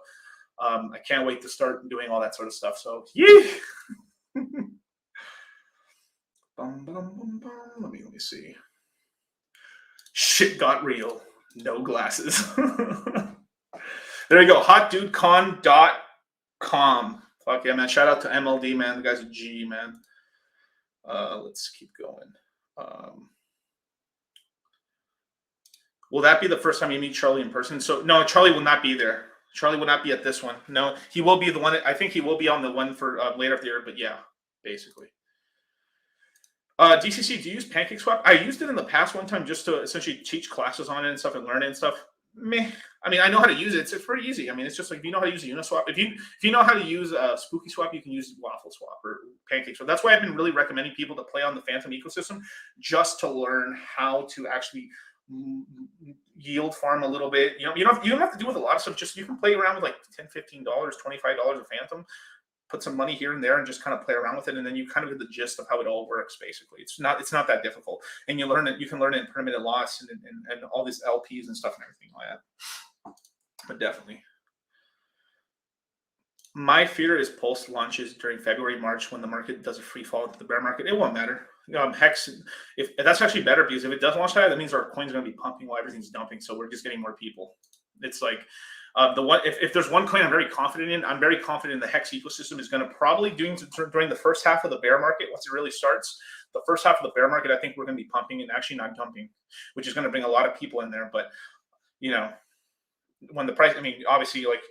I can't wait to start doing all that sort of stuff. So yeah. Bum, bum, bum, bum. Let me see. Shit got real. No glasses. There you go. hotdudecon.com. Fuck yeah, man. Shout out to MLD, man. The guy's a G, man. Let's keep going. Will that be the first time you meet Charlie in person? So no, Charlie will not be there. Charlie will not be at this one. No, he will be the one. I think he will be on the one for later of the year. But yeah, basically. DCC, do you use PancakeSwap? I used it in the past one time just to essentially teach classes on it and stuff and learn it and stuff. Meh. I mean, I know how to use it. It's pretty easy. I mean, it's just like if you know how to use a Uniswap, if you know how to use Spooky Swap, you can use Waffle Swap or PancakeSwap. That's why I've been really recommending people to play on the Phantom ecosystem just to learn how to actually yield farm a little bit. You don't have to do with a lot of stuff. Just you can play around with like $10, $15, $25 of Phantom. Put some money here and there and just kind of play around with it, and then you kind of get the gist of how it all works. Basically, it's not that difficult, and you learn it. You can learn it in permanent loss and all these LPs and stuff and everything like that. But definitely, my fear is Pulse launches during February, March when the market does a free fall into the bear market. It won't matter. Hex, if that's actually better because if it does launch higher, that means our coin's going to be pumping while everything's dumping. So we're just getting more people. It's like. If there's one coin I'm very confident in, I'm very confident in the Hex ecosystem is going to probably during the first half of the bear market, once it really starts, the first half of the bear market, I think we're going to be pumping and actually not dumping, which is going to bring a lot of people in there. But, when the price, I mean, obviously, like,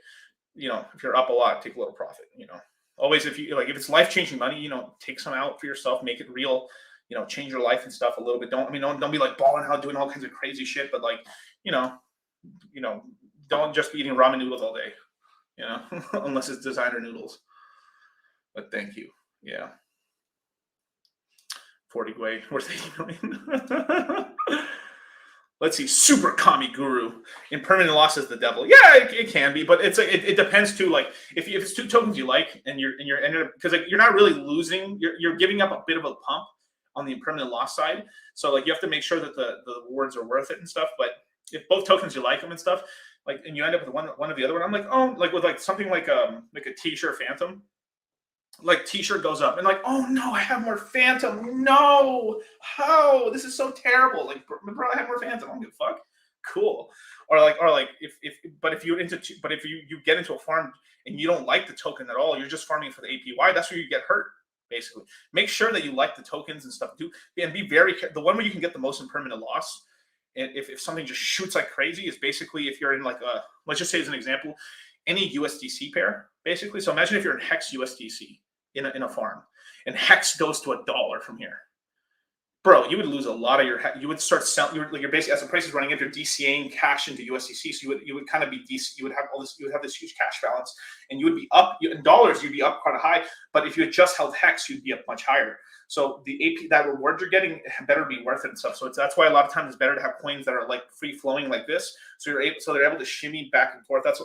if you're up a lot, take a little profit, always, if it's life-changing money, take some out for yourself, make it real, change your life and stuff a little bit. Don't be like balling out, doing all kinds of crazy shit, but like, don't just be eating ramen noodles all day, unless it's designer noodles. But thank you. Yeah. 40 Gwei, where's 80 million? Let's see. Super Kami Guru. Impermanent loss is the devil. Yeah, it can be, but it depends too. Like if it's two tokens you like and you're because like, you're not really losing, you're giving up a bit of a pump on the impermanent loss side. So like you have to make sure that the rewards are worth it and stuff. But if both tokens you like them and stuff, like, and you end up with one or the other one, I'm like, oh, like with like something like a T-shirt Phantom, like T-shirt goes up and like, oh no, I have more Phantom. No, how? This is so terrible. Like, bro, I have more Phantom. I don't give a fuck. Cool. Or if you get into a farm and you don't like the token at all, you're just farming for the APY. That's where you get hurt. Basically, make sure that you like the tokens and stuff too, and be very the one where you can get the most impermanent loss. And if something just shoots like crazy is basically if you're in like let's just say as an example, any USDC pair, basically. So imagine if you're in Hex USDC in a farm and Hex goes to $1 from here. Bro, you would lose a lot of you would start selling, you're basically, as the price is running, if you're DCAing cash into USDC, so you would kind of be you would have this huge cash balance and you would be up in dollars, you'd be up quite high. But if you had just held Hex, you'd be up much higher. So the AP, that reward you're getting better be worth it and stuff. So that's why a lot of times it's better to have coins that are like free flowing like this. So they're able to shimmy back and forth. That's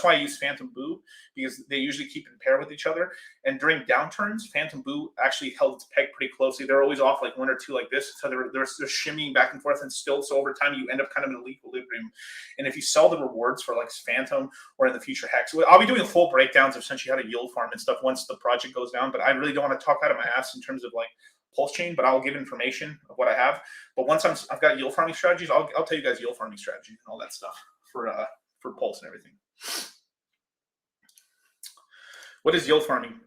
why I use Phantom Boo, because they usually keep in pair with each other. And during downturns, Phantom Boo actually held its peg pretty closely. They're always off like one or two like this. So they're shimmying back and forth and still. So over time you end up kind of in an equilibrium. And if you sell the rewards for like Phantom or in the future Hex, I'll be doing full breakdowns of essentially how to yield farm and stuff once the project goes down. But I really don't want to talk out of my ass in terms of like pulsechain, but I'll give information of what I have. But once I've got yield farming strategies, I'll tell you guys yield farming strategies and all that stuff for pulse and everything. What is yield farming?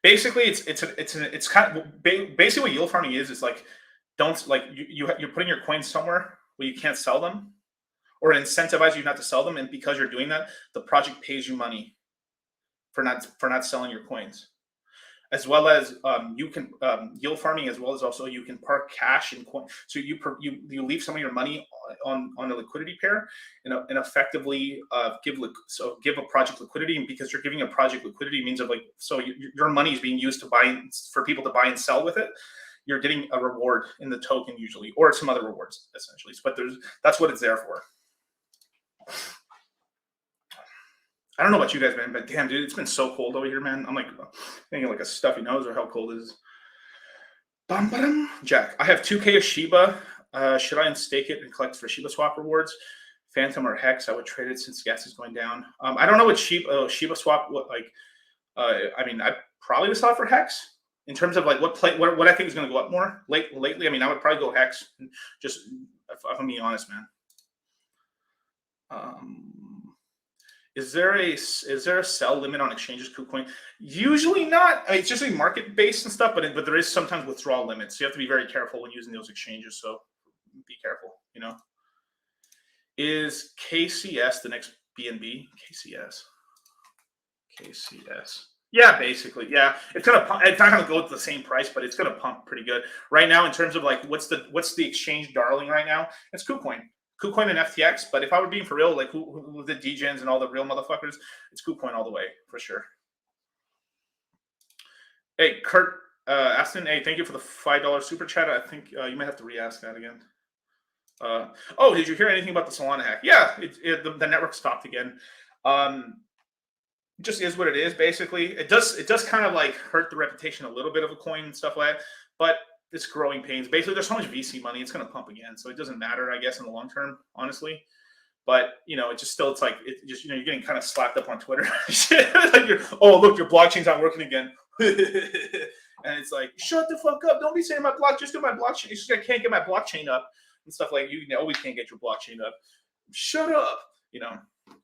Basically, it's kind of basically what yield farming is like you're putting your coins somewhere where you can't sell them, or incentivize you not to sell them, and because you're doing that, the project pays you money for not selling your coins. as well as you can yield farming, as well as also you can park cash in coin. So you leave some of your money on a liquidity pair, and effectively give a project liquidity. And because you're giving a project liquidity means of like, so your money is being used to buy, for people to buy and sell with it. You're getting a reward in the token usually, or some other rewards essentially. But that's what it's there for. I don't know about you guys, man, but damn, dude, it's been so cold over here, man. I'm like thinking like a stuffy nose, or how cold it is. Jack, I have 2K of Shiba. Should I unstake it and collect for Shiba swap rewards? Phantom or Hex? I would trade it since gas is going down. I don't know what Shiba swap. I mean, I probably would sell it for Hex. In terms of like what I think is going to go up more lately, I mean, I would probably go Hex. Just if I'm being honest, man. Is there a sell limit on exchanges, KuCoin? Usually not. I mean, it's just like market based and stuff, but there is sometimes withdrawal limits. So you have to be very careful when using those exchanges. So be careful. You know, is KCS the next BNB? KCS. Yeah, basically, yeah. It's not gonna go to the same price, but it's gonna pump pretty good right now in terms of like what's the exchange darling right now? It's KuCoin and FTX. But if I were being for real, like who the DGens and all the real motherfuckers, it's KuCoin all the way for sure. Hey, Kurt Aston, hey, thank you for the $5 super chat. I think you might have to re-ask that again. Oh, did you hear anything about the Solana hack? Yeah, the network stopped again. Just is what it is. Basically, it does kind of like hurt the reputation a little bit of a coin and stuff like that, but it's growing pains. Basically, there's so much VC money, it's going to pump again, so it doesn't matter, I guess, in the long term, honestly. But you know, it's like you're getting kind of slapped up on Twitter. Like oh look, your blockchain's not working again, and it's like shut the fuck up! Don't be saying my block. Just do my blockchain. I can't get my blockchain up and stuff like you always can't get your blockchain up. Shut up, you know.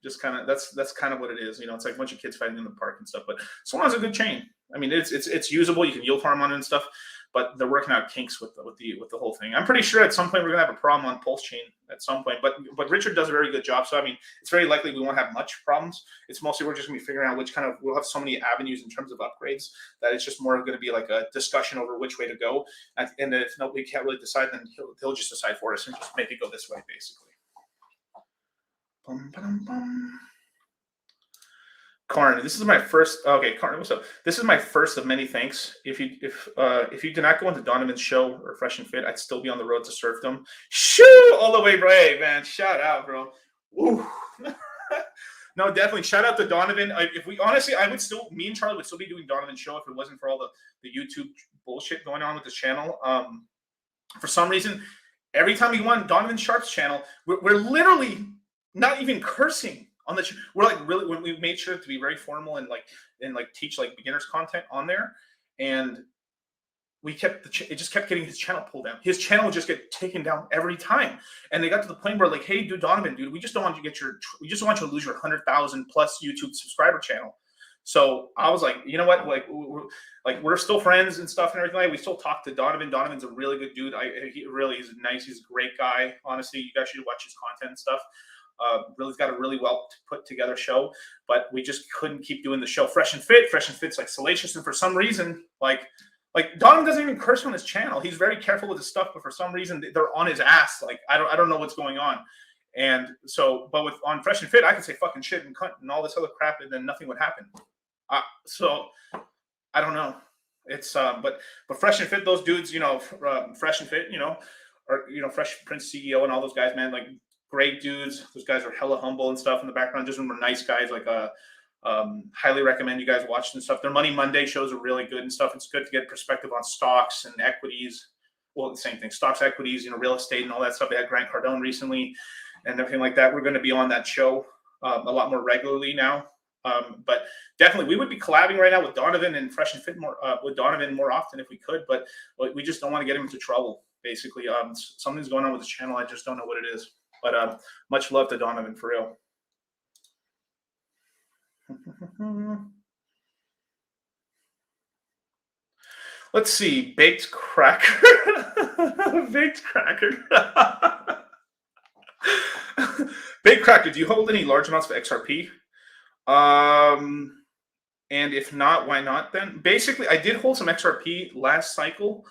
Just kind of that's kind of what it is, you know. It's like a bunch of kids fighting in the park and stuff. But Solana's a good chain. I mean, it's usable. You can yield farm on it and stuff. But they're working out kinks with the whole thing. I'm pretty sure at some point we're gonna have a problem on pulsechain at some point. But Richard does a very good job. So I mean, it's very likely we won't have much problems. It's mostly we're just gonna be figuring out which kind of, we'll have so many avenues in terms of upgrades that it's just more going to be like a discussion over which way to go. And if we can't really decide, then he'll just decide for us and just make it go this way, basically. Karn, this is my first. Okay, Karn, what's up? This is my first of many thanks. If you did not go into Donovan's show or Fresh and Fit, I'd still be on the road to serfdom. Shoo, all the way, bro. Hey, man, shout out, bro. Ooh. No, definitely shout out to Donovan. If we honestly, me and Charlie would still be doing Donovan's show if it wasn't for all the YouTube bullshit going on with this channel. For some reason, every time we go on Donovan Sharp's channel, we're literally not even cursing on the. We're like really, when we made sure to be very formal and teach like beginners content on there, and we kept it just kept getting his channel pulled down. His channel would just get taken down every time, and they got to the point where like, hey, dude, Donovan, dude, we just don't want you to lose your 100,000 plus YouTube subscriber channel. So I was like, you know what, we're still friends and stuff and everything. Like, we still talk to Donovan. Donovan's a really good dude. He really is nice. He's a great guy. Honestly, you guys should watch his content and stuff. Really's got a really well put together show, but we just couldn't keep doing the show. Fresh and Fit's like salacious, and for some reason, like Donovan doesn't even curse on his channel. He's very careful with his stuff, but for some reason they're on his ass. Like I don't know what's going on. And so, but on Fresh and Fit, I could say fucking shit and cunt and all this other crap, and then nothing would happen. So I don't know. It's but Fresh and Fit, those dudes, you know, Fresh and Fit, you know, or Fresh Prince CEO and all those guys, man, like. Great dudes. Those guys are hella humble and stuff in the background. Just remember, nice guys. Like, highly recommend you guys watch and stuff. Their Money Monday shows are really good and stuff. It's good to get perspective on stocks and equities. Well, the same thing. Stocks, equities, real estate and all that stuff. They had Grant Cardone recently and everything like that. We're going to be on that show a lot more regularly now. But definitely, we would be collabing right now with Donovan and Fresh and Fit more often if we could. But we just don't want to get him into trouble. Basically, something's going on with the channel. I just don't know what it is. But much love to Donovan, for real. Let's see. Baked cracker. Baked cracker. Baked cracker. Do you hold any large amounts of XRP? And if not, why not then? Basically, I did hold some XRP last cycle.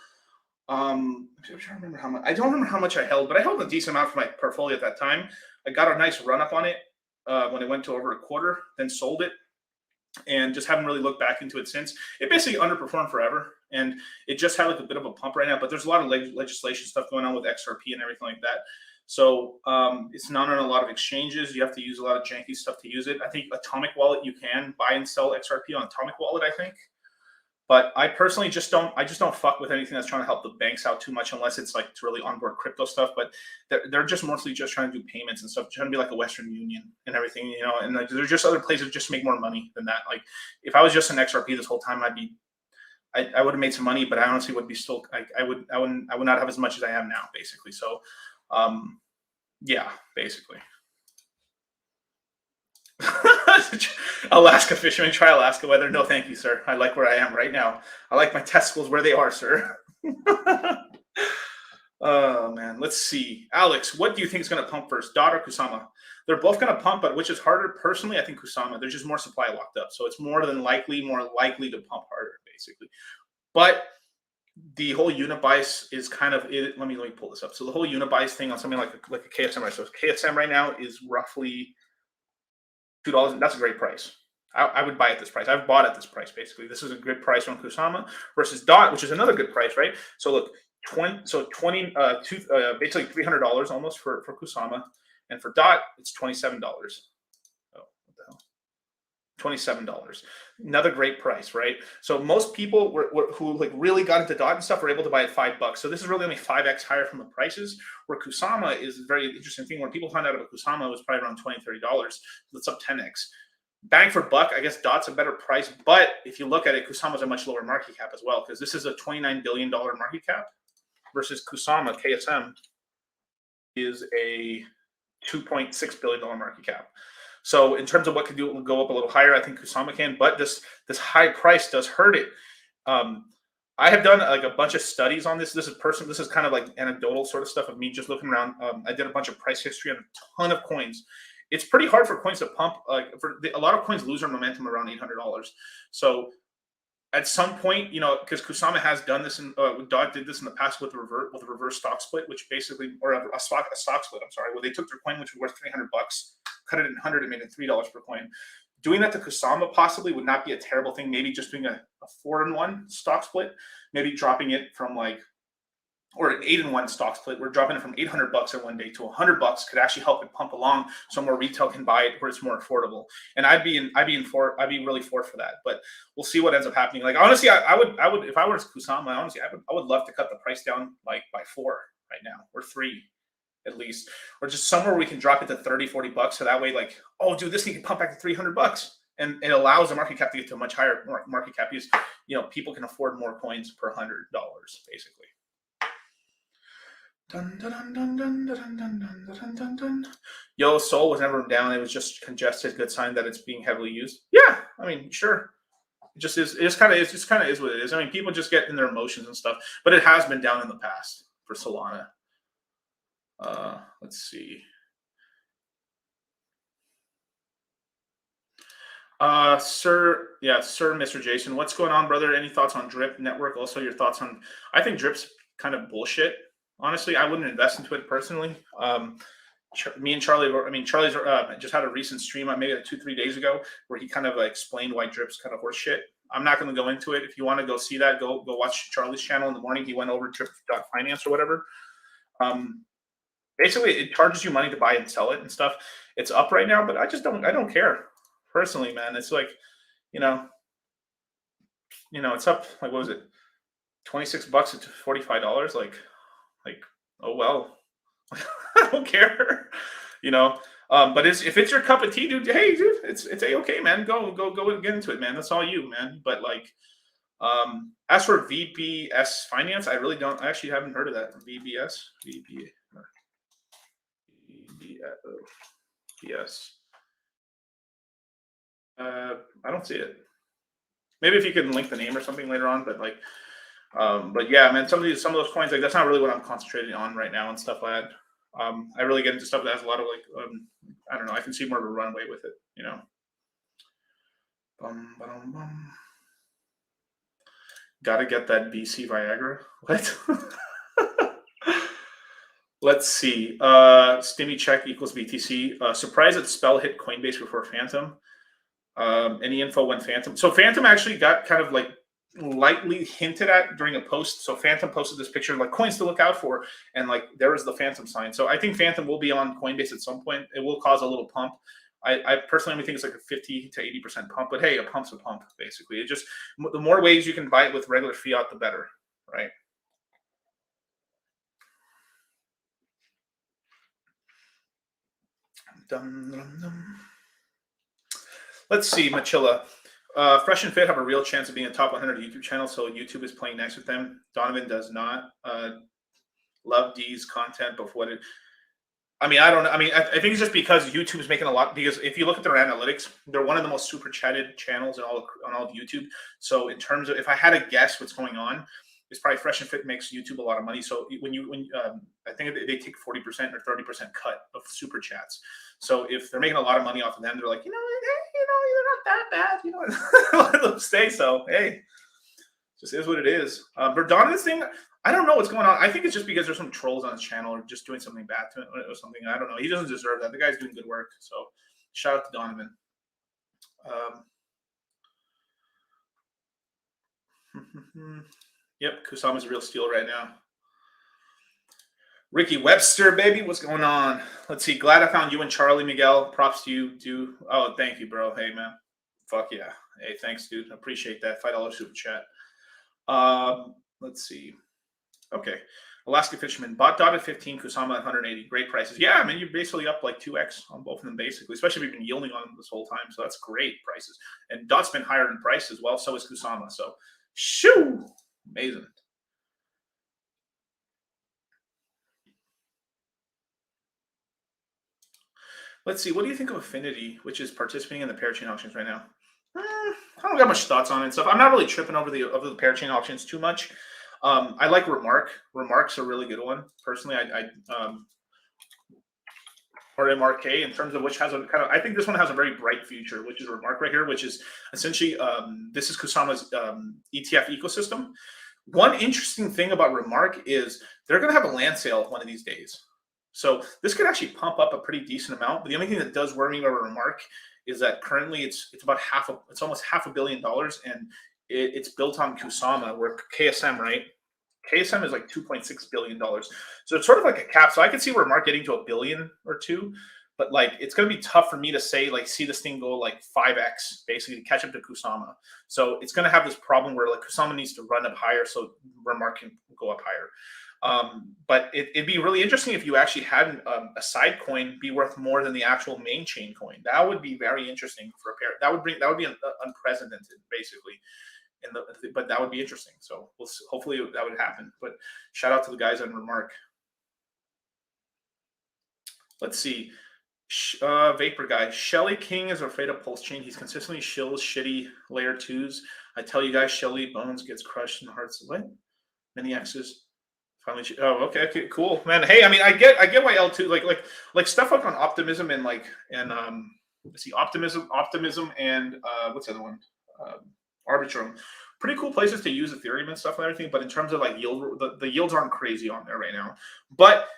I'm trying to remember how much. I don't remember how much I held, but I held a decent amount for my portfolio at that time. I got a nice run up on it when it went to over a quarter, then sold it, and just haven't really looked back into it since. It basically underperformed forever, and it just had like a bit of a pump right now. But there's a lot of legislation stuff going on with XRP and everything like that. So it's not on a lot of exchanges. You have to use a lot of janky stuff to use it. I think Atomic Wallet, you can buy and sell XRP on Atomic Wallet, I think. But I personally just don't. I just don't fuck with anything that's trying to help the banks out too much, unless it's like to really onboard crypto stuff. But they're just mostly just trying to do payments and stuff, trying to be like a Western Union and everything, you know. And like, there's just other places just make more money than that. Like if I was just an XRP this whole time, I would have made some money, but I honestly would be still. I would not have as much as I have now, basically. So, yeah, basically. Alaska fisherman, try Alaska weather. No, thank you, sir. I like where I am right now. I like my testicles where they are, sir. Oh man, let's see. Alex, what do you think is going to pump first, DOT or Kusama? They're both going to pump, but which is harder? Personally, I think Kusama. There's just more supply locked up, so it's more likely to pump harder, basically. But the whole unit bias is kind of it. Let me pull this up. So the whole unit bias thing on something like a KSM right. So KSM right now is roughly $2. That's a great price. I would buy at this price. I've bought at this price, basically. This is a good price on Kusama versus DOT, which is another good price, right? So look, basically $300 almost for Kusama, and for DOT it's $27. Oh, what the hell? $27. Another great price, right? So most people who like really got into DOT and stuff were able to buy at $5. So this is really only 5x higher from the prices. Where Kusama is a very interesting thing. When people find out about Kusama, it was probably around $20, $30. So it's up 10x. Bang for buck, I guess DOT's a better price. But if you look at it, Kusama's a much lower market cap as well, because this is a $29 billion market cap versus Kusama, KSM, is a $2.6 billion market cap. So in terms of what could do, it will go up a little higher. I think Kusama can, but this high price does hurt it. I have done like a bunch of studies on this. This is kind of like anecdotal sort of stuff of me just looking around. I did a bunch of price history on a ton of coins. It's pretty hard for coins to pump. A lot of coins lose their momentum around $800. So at some point, you know, because Kusama has done this, and DOT did this in the past with a reverse stock split, which basically, or a stock split. I'm sorry, where they took their coin, which was worth $300, cut it in 100, and made it $3 per coin. Doing that to Kusama possibly would not be a terrible thing. Maybe just doing a 4-in-1 stock split, maybe dropping it from or an 8-in-1 stock split. We're dropping it from $800 in one day to $100 could actually help it pump along, so more retail can buy it where it's more affordable. And I'd be really for that. But we'll see what ends up happening. Like honestly, I would if I were Kusama, honestly, I would love to cut the price down like by 4 right now, or 3 at least, or just somewhere we can drop it to $30, $40. So that way, like, oh, dude, this thing can pump back to $300. And it allows the market cap to get to a much higher market cap because, you know, people can afford more coins per $100, basically. Dun, dun, dun, dun, dun, dun, dun, dun, dun, dun. Yo, Soul was never down. It was just congested. Good sign that it's being heavily used. Yeah, I mean, sure. It just is. It just kind of is what it is. I mean, people just get in their emotions and stuff. But it has been down in the past for Solana. Let's see. Sir, Mr. Jason, what's going on, brother? Any thoughts on Drip Network? Also, your thoughts on? I think Drip's kind of bullshit. Honestly, I wouldn't invest into it personally. Me and Charlie, Charlie's just had a recent stream, maybe 2-3 days ago, where he kind of explained why Drip's kind of horse shit. I'm not going to go into it. If you want to go see that, go watch Charlie's channel in the morning. He went over Drip.finance or whatever. Basically, it charges you money to buy and sell it and stuff. It's up right now, but I don't care personally, man. It's like, you know, it's up. Like, what was it? $26 to $45. Like, oh well, I don't care, you know. But if it's your cup of tea, dude, hey, dude, it's okay, man. Go and get into it, man. That's all you, man. But like, as for VBS finance, I actually haven't heard of that. VBS. I don't see it. Maybe if you can link the name or something later on, but like. But yeah, man, some of those coins, like, that's not really what I'm concentrating on right now and stuff like that. I really get into stuff that has a lot of I don't know, I can see more of a runway with it, you know. Bum, bum, bum. Gotta get that BC Viagra. What? Let's see. Stimmy check equals BTC. Surprise that spell hit Coinbase before Phantom. Any info when Phantom? So Phantom actually got kind of like lightly hinted at during a post. So Phantom posted this picture of like coins to look out for, and like there is the Phantom sign. So I think Phantom will be on Coinbase at some point. It will cause a little pump. I personally think it's like a 50 to 80% pump, but hey, a pump's a pump, basically. It just, the more ways you can buy it with regular fiat, the better, right? Dum, dum, dum. Let's see, Machilla. Fresh and Fit have a real chance of being a top 100 YouTube channel, so YouTube is playing nice with them. Donovan does not. Love D's content, but what it... I mean, I don't know. I mean, I think it's just because YouTube is making a lot. Because if you look at their analytics, they're one of the most super chatted channels on all of YouTube. So in terms of, if I had to guess what's going on, it's probably Fresh and Fit makes YouTube a lot of money. So when I think they take 40% or 30% cut of super chats. So if they're making a lot of money off of them, they're like, hey, you're not that bad, let them stay. So hey, just is what it is. But Donovan's thing, I don't know what's going on. I think it's just because there's some trolls on his channel or just doing something bad to it or something. I don't know. He doesn't deserve that. The guy's doing good work. So shout out to Donovan. Yep, Kusama's a real steal right now. Ricky Webster, baby, what's going on? Let's see. Glad I found you and Charlie, Miguel. Props to you. Oh, thank you, bro. Hey, man. Fuck yeah. Hey, thanks, dude. I appreciate that. $5 super chat. Let's see. Okay. Alaska Fisherman. Bought Dot at 15, Kusama at 180. Great prices. Yeah, I mean, you're basically up like 2x on both of them, basically, especially if you've been yielding on them this whole time. So that's great prices. And Dot's been higher in price as well. So is Kusama. So, shoo! Amazing. Let's see. What do you think of Affinity, which is participating in the Parachain auctions right now? I don't got much thoughts on it and stuff. I'm not really tripping over the Parachain auctions too much. I like Remark. Remark's a really good one. Personally, or MRK in terms of which has a kind of, I think this one has a very bright future, which is Remark right here, which is essentially, this is Kusama's ETF ecosystem. One interesting thing about Remark is they're going to have a land sale one of these days. So this could actually pump up a pretty decent amount. But the only thing that does worry me about Remark is that currently it's about it's almost $500 million, and it's built on Kusama, where KSM, right? KSM is like $2.6 billion. So it's sort of like a cap. So I could see Remark getting to $1 billion or $2 billion, but like it's going to be tough for me to say, like, see this thing go like 5x basically to catch up to Kusama. So it's going to have this problem where like Kusama needs to run up higher so Remark can go up higher. But it'd be really interesting if you actually had a side coin be worth more than the actual main chain coin. That would be very interesting for a pair. That would be unprecedented, basically. But that would be interesting. So hopefully that would happen. But shout out to the guys on Remark. Let's see. Vapor guy. Shelly King is afraid of pulsechain. He's consistently shills shitty layer 2s. I tell you guys, Shelly Bones gets crushed in the hearts. What? Many X's. Finally, okay, cool, man. Hey, I mean, I get why L2 like stuff like on Optimism and let's see, Optimism and what's the other one? Arbitrum. Pretty cool places to use Ethereum and stuff and everything. But in terms of like yield, the yields aren't crazy on there right now. But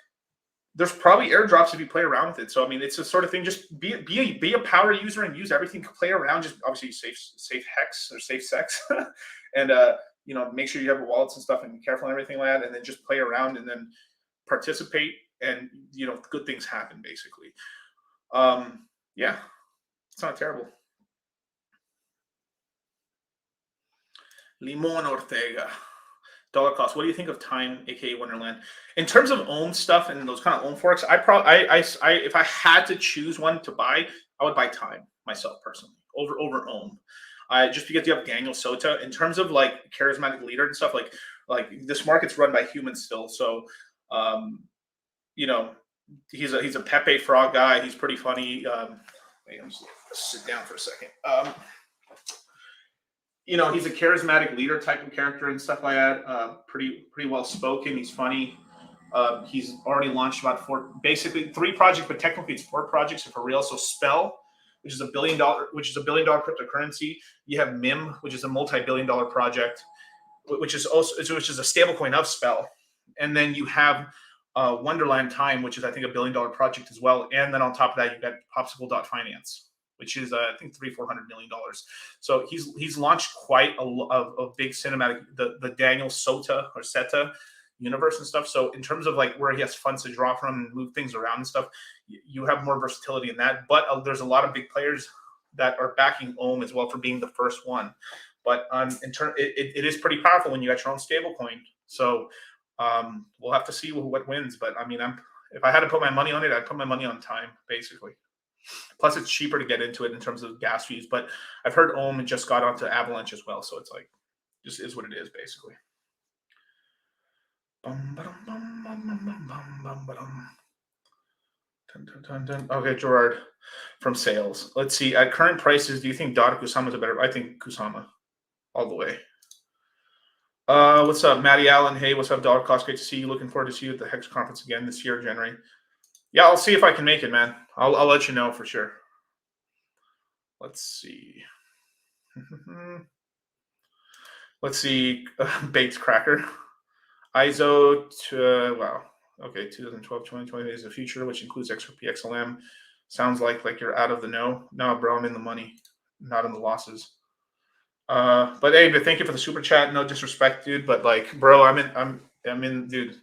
there's probably airdrops if you play around with it. So I mean, it's a sort of thing. Just be a power user and use everything. Play around. Just obviously safe hex or safe sex, and make sure you have wallets and stuff and be careful and everything like that. And then just play around and then participate, and good things happen basically. Yeah, it's not terrible. Limon Ortega. Dollar cost. What do you think of Time, aka Wonderland? In terms of ohm stuff and those kind of ohm forks, I if I had to choose one to buy, I would buy Time myself personally over ohm. Just because you have Daniel Sota. In terms of like charismatic leader and stuff, like this market's run by humans still. So he's a Pepe Frog guy. He's pretty funny. Wait, I'm just sit down for a second. He's a charismatic leader type of character and stuff like that. Pretty well spoken. He's funny. He's already launched about 3 projects, but technically it's 4 projects for real. So Spell, which is a $1 billion cryptocurrency. You have MIM, which is a multi-billion-dollar project, which is a stablecoin of Spell, and then you have Wonderland Time, which is I think a $1 billion project as well, and then on top of that you've got Popsicle.finance, which is I think $300-400 million. So he's launched quite a big cinematic, the Daniel Seta universe and stuff. So in terms of like where he has funds to draw from and move things around and stuff, you have more versatility in that. But there's a lot of big players that are backing Ohm as well for being the first one. But it is pretty powerful when you got your own stable coin. So we'll have to see what wins. But I mean, if I had to put my money on it, I'd put my money on Time, basically. Plus, it's cheaper to get into it in terms of gas fees. But I've heard Ohm just got onto Avalanche as well. So it's like, just is what it is, basically. Okay, Gerard from sales. Let's see. At current prices, do you think Dot or Kusama is a better? I think Kusama all the way. What's up, Matty Allen? Hey, what's up, Dollar Cost? Great to see you. Looking forward to see you at the Hex conference again this year, January. Yeah, I'll see if I can make it, man. I'll let you know for sure. Let's see. Let's see. Baked Cracker. ISO wow. Okay, 2012, 2020 is the future, which includes XRP, XLM. Sounds like you're out of the know. No, bro, I'm in the money, not in the losses. But hey, but thank you for the super chat. No disrespect, dude, but like, bro, I'm in, dude.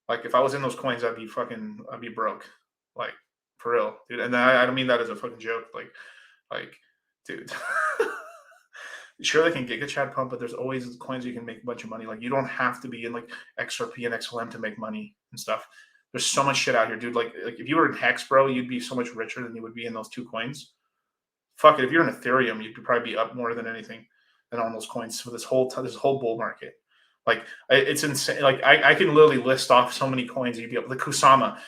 Like, if I was in those coins, I'd be broke, like, for real, dude. And I don't mean that as a fucking joke, like, dude. Sure, they can Giga Chat pump, but there's always coins you can make a bunch of money. Like, you don't have to be in like XRP and XLM to make money and stuff. There's so much shit out here, dude. Like if you were in Hex, bro, you'd be so much richer than you would be in those two coins. Fuck it, if you're in Ethereum, you could probably be up more than anything than on those coins for this whole bull market. Like, it's insane. Like, I can literally list off so many coins you'd be able. The Kusama.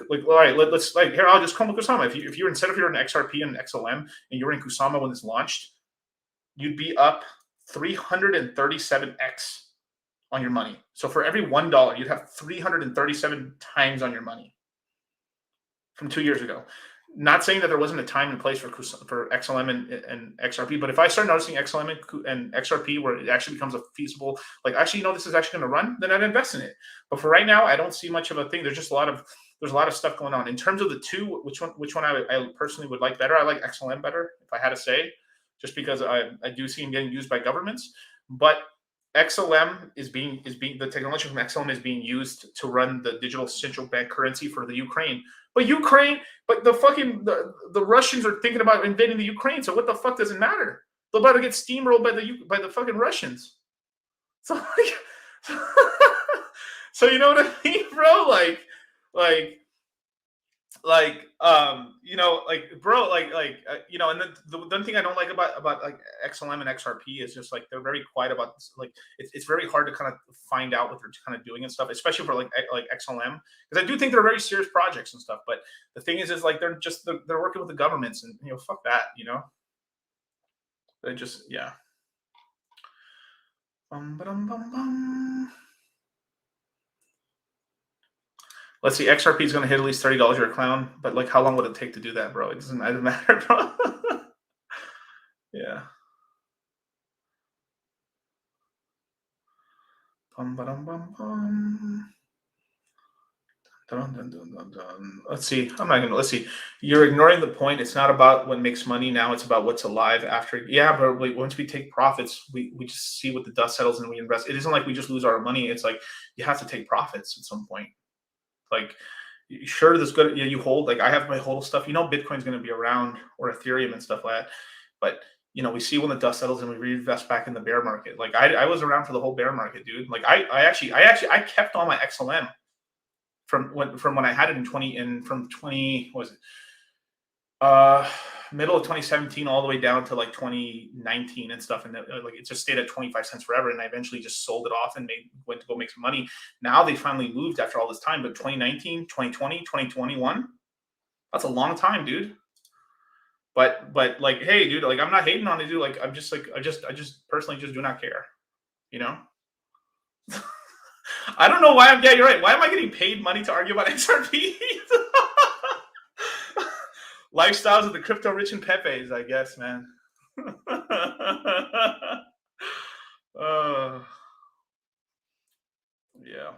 Like, all right, let's like here. I'll just call it Kusama. If you're in XRP and XLM and you were in Kusama when this launched, you'd be up 337x on your money. So for every $1, you'd have 337 times on your money from 2 years ago. Not saying that there wasn't a time and place for XLM and XRP, but if I start noticing XLM and XRP where it actually becomes a feasible, like, actually, this is actually going to run, then I'd invest in it. But for right now, I don't see much of a thing. There's just a lot of stuff going on. In terms of the two, which one I personally would like better? I like XLM better, if I had to say, just because I do see them getting used by governments. But XLM is being the technology from XLM is being used to run the digital central bank currency for the Ukraine. But the Russians are thinking about invading the Ukraine. So what the fuck does it matter? They're about to get steamrolled by the fucking Russians. So so you know what I mean, bro? And then the one thing I don't like about like XLM and XRP is just like they're very quiet about this. Like, it's very hard to kind of find out what they're kind of doing and stuff, especially for like XLM, because I do think they're very serious projects and stuff. But the thing is like they're working with the governments, and fuck that, they just, yeah. Let's see, XRP is going to hit at least $30. You're a clown, but like, how long would it take to do that, bro? It doesn't matter, bro. Yeah. Let's see. Let's see. You're ignoring the point. It's not about what makes money now. It's about what's alive after. Yeah, but once we take profits, we just see what the dust settles and we invest. It isn't like we just lose our money. It's like you have to take profits at some point. Like, sure, there's good. You hold, like, I have my whole stuff. Bitcoin's going to be around, or Ethereum and stuff like that. But we see when the dust settles and we reinvest back in the bear market. Like, I was around for the whole bear market, dude. Like, I kept all my XLM from when I had it middle of 2017 all the way down to like 2019 and stuff, and it just stayed at 25 cents forever, and I eventually just sold it off and went to go make some money. Now they finally moved after all this time, but 2019, 2020, 2021, that's a long time, dude. But like, hey, dude, like, I'm not hating on it, dude. Like, I'm just like, I just personally just do not care, I don't know why you're right. Why am I getting paid money to argue about XRP? Lifestyles of the crypto rich and Pepes, I guess, man. uh, yeah.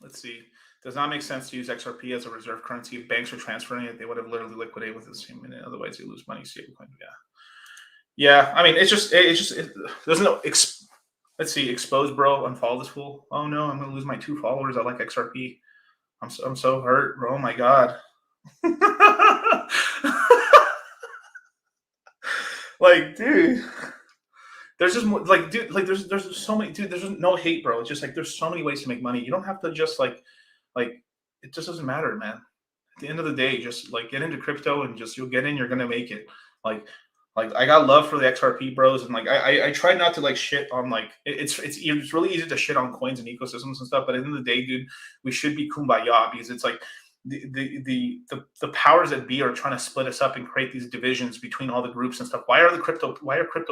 Let's see. Does not make sense to use XRP as a reserve currency. If banks are transferring it, they would have literally liquidated with the same minute. Otherwise, you lose money. Stablecoin. Yeah. I mean, there's no. Let's see. Expose, bro. Unfollow this fool. Oh no, I'm gonna lose my 2 followers. I like XRP. I'm so hurt, bro. Oh my god. Like, dude. There's just like, dude, like there's so many, dude. There's no hate, bro. It's just like there's so many ways to make money. You don't have to just like it just doesn't matter, man. At the end of the day, just like get into crypto and just you'll get in. You're gonna make it. Like I got love for the XRP bros, and like I try not to like shit on like it's really easy to shit on coins and ecosystems and stuff. But at the end of the day, dude, we should be kumbaya because it's like the powers that be are trying to split us up and create these divisions between all the groups and stuff. Why are crypto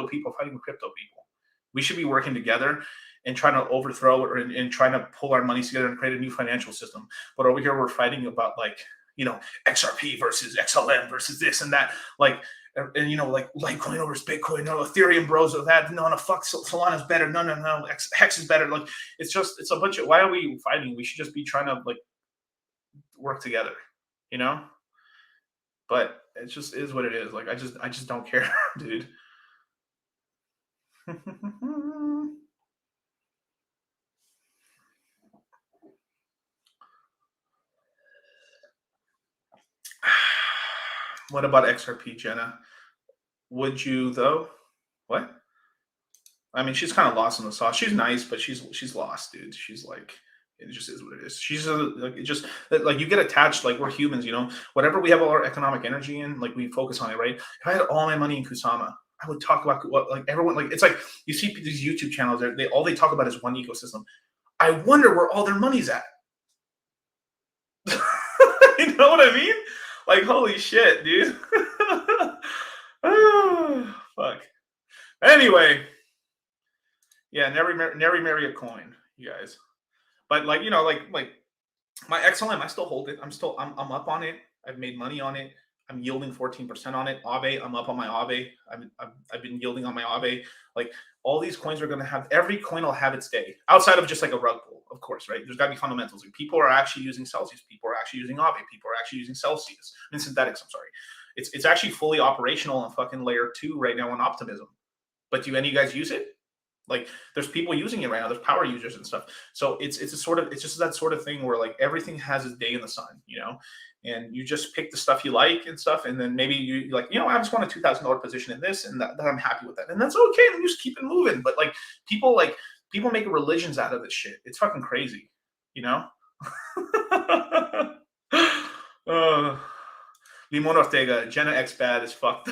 people fighting with crypto people? We should be working together and trying to overthrow and trying to pull our money together and create a new financial system. But over here, we're fighting about like, XRP versus XLM versus this and that. Like, and like Litecoin over Bitcoin, no, Ethereum bros or that. No, fuck, Solana's better. No, Hex is better. Like, it's a bunch of, why are we fighting? We should just be trying to like work together, but it just is what it is. Like, I just don't care, dude. What about XRP, Jenna? Would you though? What? I mean, she's kind of lost in the sauce. She's nice, but she's lost, dude. She's like, it just is what it is. She's like, it just like you get attached. Like, we're humans, Whatever we have all our economic energy in, like, we focus on it, right? If I had all my money in Kusama, I would talk about what, like, everyone, like, it's like you see these YouTube channels. They talk about is one ecosystem. I wonder where all their money's at. You know what I mean? Like, holy shit, dude. Oh, fuck. Anyway, yeah, never marry a coin, you guys. But like, like my XLM, I still hold it. I'm up on it. I've made money on it. I'm yielding 14% on it. Aave, I'm up on my Aave. I've been yielding on my Aave. Like, all these coins are going to have, every coin will have its day outside of just like a rug pull, of course, right? There's got to be fundamentals. Like, people are actually using Celsius. People are actually using Aave. People are actually using Celsius. I mean, synthetics, I'm sorry. It's actually fully operational on fucking layer 2 right now on Optimism. But do any of you guys use it? Like, there's people using it right now. There's power users and stuff. So it's just that sort of thing where like everything has its day in the sun, and you just pick the stuff you like and stuff. And then maybe you like, I just want a $2,000 position in this, and that I'm happy with that. And that's okay. And you just keep it moving. But like people make religions out of this shit. It's fucking crazy, Limon Ortega, Jenna X bad as fuck.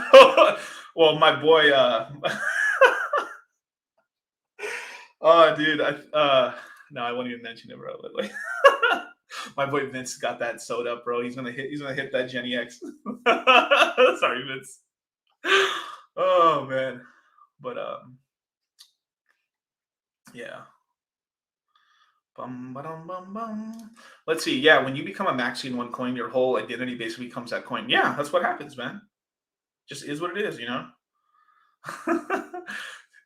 Well, my boy, oh, dude, no, I won't even mention it, bro. But like, my boy Vince got that soda, bro. He's gonna hit that Jenny X. Sorry, Vince. Oh man, but yeah. Bum, ba-dum, bum, bum. Let's see. Yeah, when you become a maxi in one coin, your whole identity basically becomes that coin. Yeah, that's what happens, man. Just is what it is,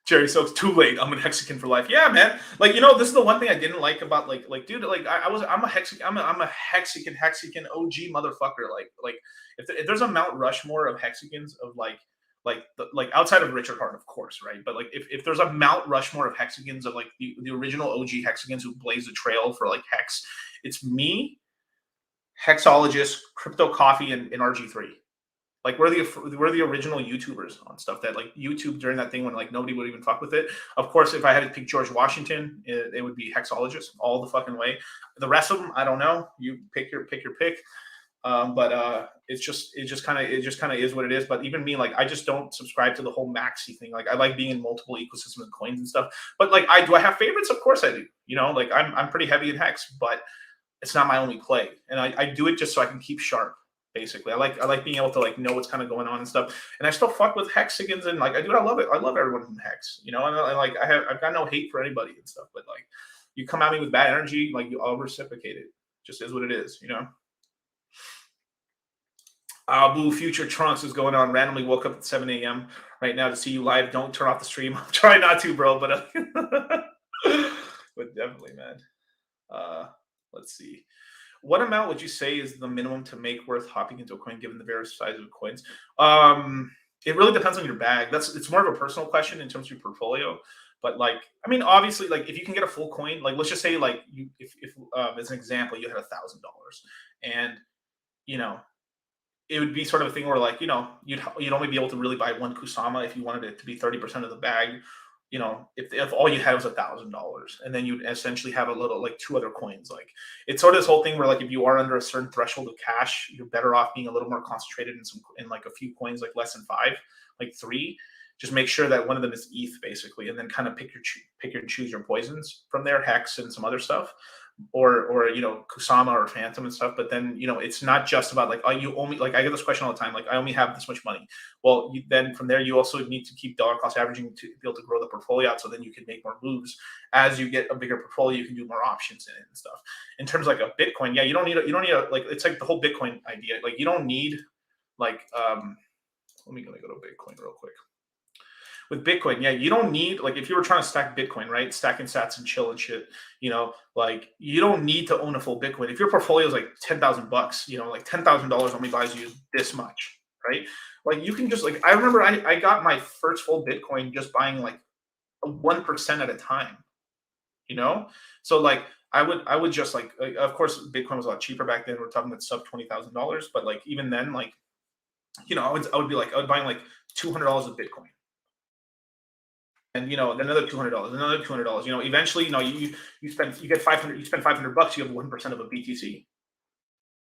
Jerry, so it's too late. I'm a Hexican for life. Yeah, man. Like, this is the one thing I didn't like about like, dude, like I'm a Hexican. I'm a Hexican OG motherfucker. Like if there's a Mount Rushmore of Hexicans of like outside of Richard Hart, of course, right? But like if there's a Mount Rushmore of Hexicans of like the original OG Hexicans who blazed the trail for like Hex, it's me, Hexologist, Crypto Coffee, and RG3. Like, we're the original YouTubers on stuff that like YouTube during that thing when like nobody would even fuck with it. Of course, if I had to pick George Washington, it would be Hexologist all the fucking way. The rest of them, I don't know. You pick your pick. But it just kind of is what it is. But even me, like, I just don't subscribe to the whole maxi thing. Like, I like being in multiple ecosystems and coins and stuff. But like, do I have favorites? Of course I do. Like I'm pretty heavy in Hex, but it's not my only play, and I do it just so I can keep sharp. Basically, I like being able to like know what's kind of going on and stuff. And I still fuck with Hexicans and like I love it. I love everyone from Hex. And like I've got no hate for anybody and stuff. But like, you come at me with bad energy, like, I'll reciprocate it. Just is what it is, Boo, Future Trunks is going on. Randomly woke up at 7 a.m. right now to see you live. Don't turn off the stream. I'm trying not to, bro, but but definitely, man. Uh, let's see. What amount would you say is the minimum to make worth hopping into a coin given the various sizes of coins? It really depends on your bag. It's more of a personal question in terms of your portfolio. But like, I mean, obviously, like if you can get a full coin, like let's just say like you if as an example, you had $1,000 and you know it would be sort of a thing where like you'd only be able to really buy one kusama if you wanted it to be 30% of the bag. If all you had was $1,000, and then you'd essentially have a little like two other coins. Like it's sort of this whole thing where like if you are under a certain threshold of cash, you're better off being a little more concentrated in like a few coins, like less than five, like three. Just make sure that one of them is ETH basically, and then kind of pick and choose your poisons from there, hex and some other stuff, or Kusama or Phantom and stuff. But then it's not just about like, oh, you only, like I get this question all the time, like I only have this much money. Well, then from there you also need to keep dollar cost averaging to be able to grow the portfolio out, so then you can make more moves. As you get a bigger portfolio, you can do more options in it and stuff. In terms of like a Bitcoin, yeah, you don't need a like, it's like the whole Bitcoin idea. Like you don't need like let me go to Bitcoin real quick. With Bitcoin, yeah, you don't need, like if you were trying to stack Bitcoin, right? Stacking sats and chill and shit, like you don't need to own a full Bitcoin. If your portfolio is like $10,000, like $10,000 only buys you this much, right? Like you can just like, I remember I got my first full Bitcoin just buying like a 1% at a time, So like I would just like of course Bitcoin was a lot cheaper back then. We're talking about sub $20,000, but like even then, like, I would be like, I would buy like $200 of Bitcoin. And another $200, another $200. Eventually, you get 500. You spend $500. You have 1% of a BTC,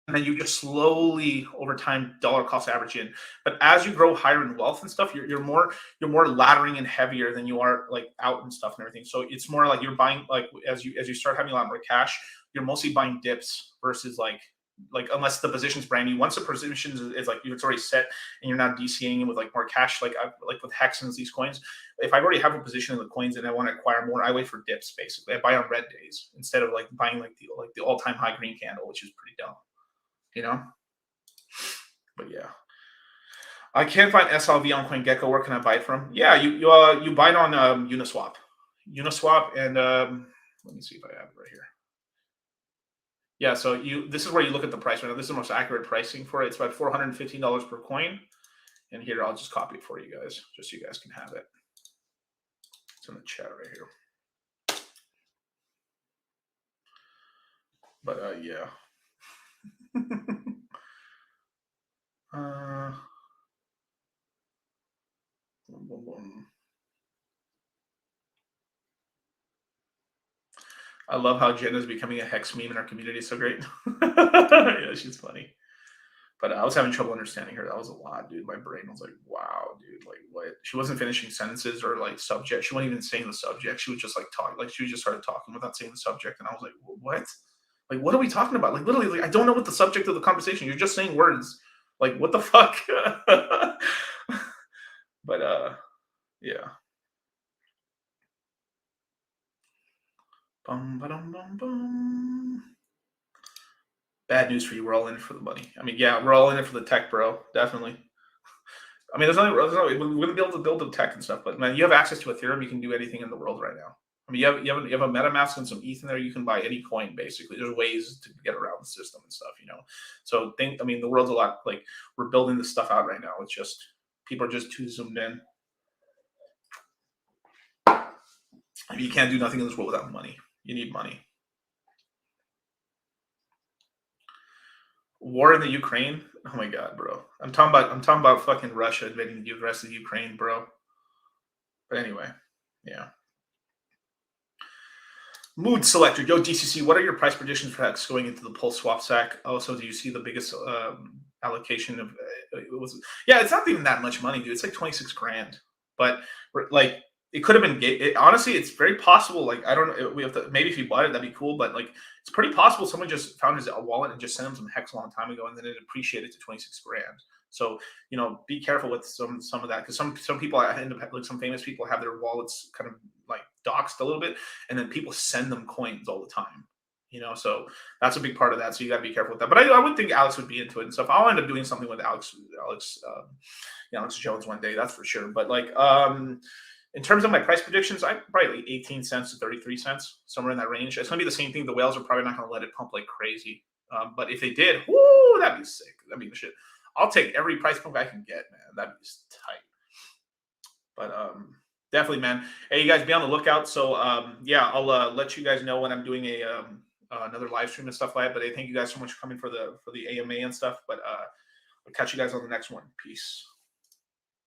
and then you just slowly over time dollar cost average in. But as you grow higher in wealth and stuff, you're more laddering and heavier than you are like out and stuff and everything. So it's more like you're buying, like as you start having a lot more cash, you're mostly buying dips versus like unless the position's brand new. Once the position is like it's already set and you're not DCing with like more cash, like with Hex and these coins. If I already have a position in the coins and I want to acquire more, I wait for dips basically. I buy on red days instead of like buying like the all-time high green candle, which is pretty dumb, But yeah, I can't find SLV on CoinGecko. Where can I buy it from? Yeah, you buy it on Uniswap, and let me see if I have it right here. Yeah, so this is where you look at the price right now. This is the most accurate pricing for it. It's about $415 per coin. And here, I'll just copy it for you guys, just so you guys can have it. It's in the chat right here. But yeah. I love how Jen is becoming a Hex meme in our community. It's so great. Yeah, she's funny. But I was having trouble understanding her. That was a lot, dude. My brain was like, wow, dude, like what? She wasn't finishing sentences or like subject. She wasn't even saying the subject. She was just like talking, like she just started talking without saying the subject. And I was like, what? Like, what are we talking about? Like, literally, like, I don't know what the subject of the conversation. You're just saying words. Like, what the fuck? But yeah. Bum, ba-dum, bum, bum. Bad news for you. We're all in it for the money. I mean, yeah, we're all in it for the tech, bro. Definitely. I mean, we wouldn't be able to build the tech and stuff, but man, you have access to Ethereum. You can do anything in the world right now. I mean, you have a MetaMask and some ETH in there. You can buy any coin basically. There's ways to get around the system and stuff, So I mean, the world's a lot like we're building this stuff out right now. It's just people are just too zoomed in. I mean, you can't do nothing in this world without money. You need money. War in the Ukraine. Oh my god, bro. I'm talking about fucking Russia invading the rest of Ukraine, bro. But anyway, yeah. Mood selector. Yo, DCC, what are your price predictions for Hex going into the Pulse Swap Sack? Also, do you see the biggest allocation of yeah, it's not even that much money, dude. It's like 26 grand. But like it could have been honestly, it's very possible. Like, I don't know. We have to, maybe if you bought it, that'd be cool. But like, it's pretty possible someone just found his wallet and just sent him some Hex a long time ago, and then it appreciated to 26 grand. So be careful with some of that, because some people end up, like some famous people have their wallets kind of like doxed a little bit, and then people send them coins all the time. You know, so that's a big part of that. So you got to be careful with that. But I would think Alex would be into it and stuff. I'll end up doing something with Alex Jones one day, that's for sure. But like, in terms of my price predictions, I probably like 18 cents to 33 cents, somewhere in that range. It's going to be the same thing. The whales are probably not going to let it pump like crazy. But if they did, whoo, that'd be sick. That'd be the shit. I'll take every price pump I can get, man. That'd be tight. But definitely, man. Hey, you guys be on the lookout. So yeah, I'll let you guys know when I'm doing a another live stream and stuff like that. But I thank you guys so much for coming for the AMA and stuff. But I'll catch you guys on the next one. Peace.